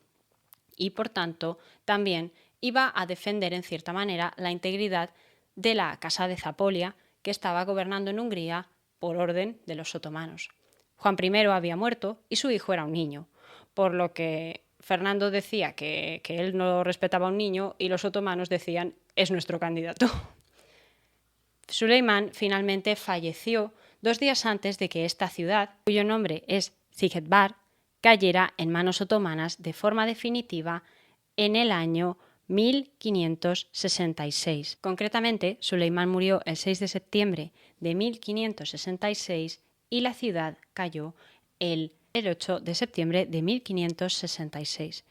y, por tanto, también iba a defender en cierta manera la integridad de la Casa de Zapolia, que estaba gobernando en Hungría por orden de los otomanos. Juan I había muerto y su hijo era un niño, por lo que Fernando decía que él no respetaba a un niño y los otomanos decían es nuestro candidato. Suleimán finalmente falleció 2 días antes de que esta ciudad, cuyo nombre es Székesfehérvár, cayera en manos otomanas de forma definitiva en el año 1566. Concretamente, Suleimán murió el 6 de septiembre de 1566 y la ciudad cayó el 8 de septiembre de 1566.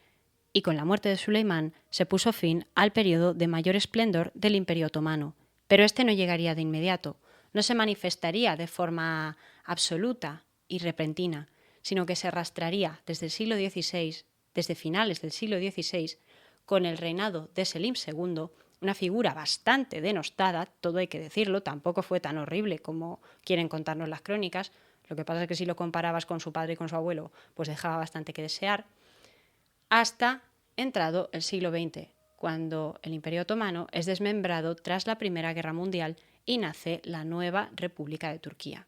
Y con la muerte de Suleimán se puso fin al periodo de mayor esplendor del Imperio Otomano. Pero este no llegaría de inmediato, no se manifestaría de forma absoluta y repentina, sino que se arrastraría desde el siglo XVI, desde finales del siglo XVI, con el reinado de Selim II, una figura bastante denostada, todo hay que decirlo, tampoco fue tan horrible como quieren contarnos las crónicas, lo que pasa es que si lo comparabas con su padre y con su abuelo, pues dejaba bastante que desear, hasta entrado el siglo XX, cuando el Imperio Otomano es desmembrado tras la Primera Guerra Mundial y nace la nueva República de Turquía.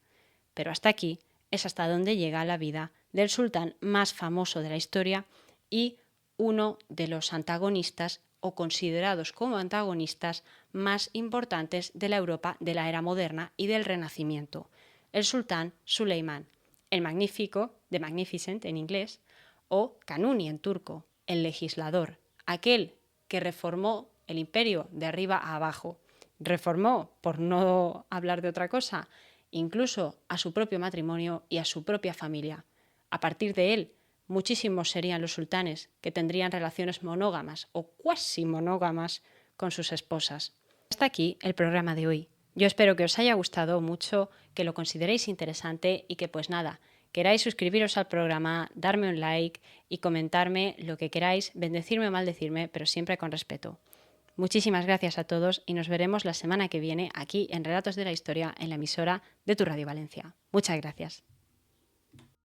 Pero hasta aquí es hasta donde llega la vida del sultán más famoso de la historia y uno de los antagonistas o considerados como antagonistas más importantes de la Europa de la era moderna y del Renacimiento, el sultán Suleimán, el Magnífico, The Magnificent en inglés, o Kanuni en turco, el legislador, aquel que reformó el imperio de arriba a abajo. Reformó, por no hablar de otra cosa, incluso a su propio matrimonio y a su propia familia. A partir de él, muchísimos serían los sultanes que tendrían relaciones monógamas o cuasi monógamas con sus esposas. Hasta aquí el programa de hoy. Yo espero que os haya gustado mucho, que lo consideréis interesante y que pues nada, queráis suscribiros al programa, darme un like y comentarme lo que queráis, bendecirme o maldecirme, pero siempre con respeto. Muchísimas gracias a todos y nos veremos la semana que viene aquí en Relatos de la Historia en la emisora de Tu Radio Valencia. Muchas gracias.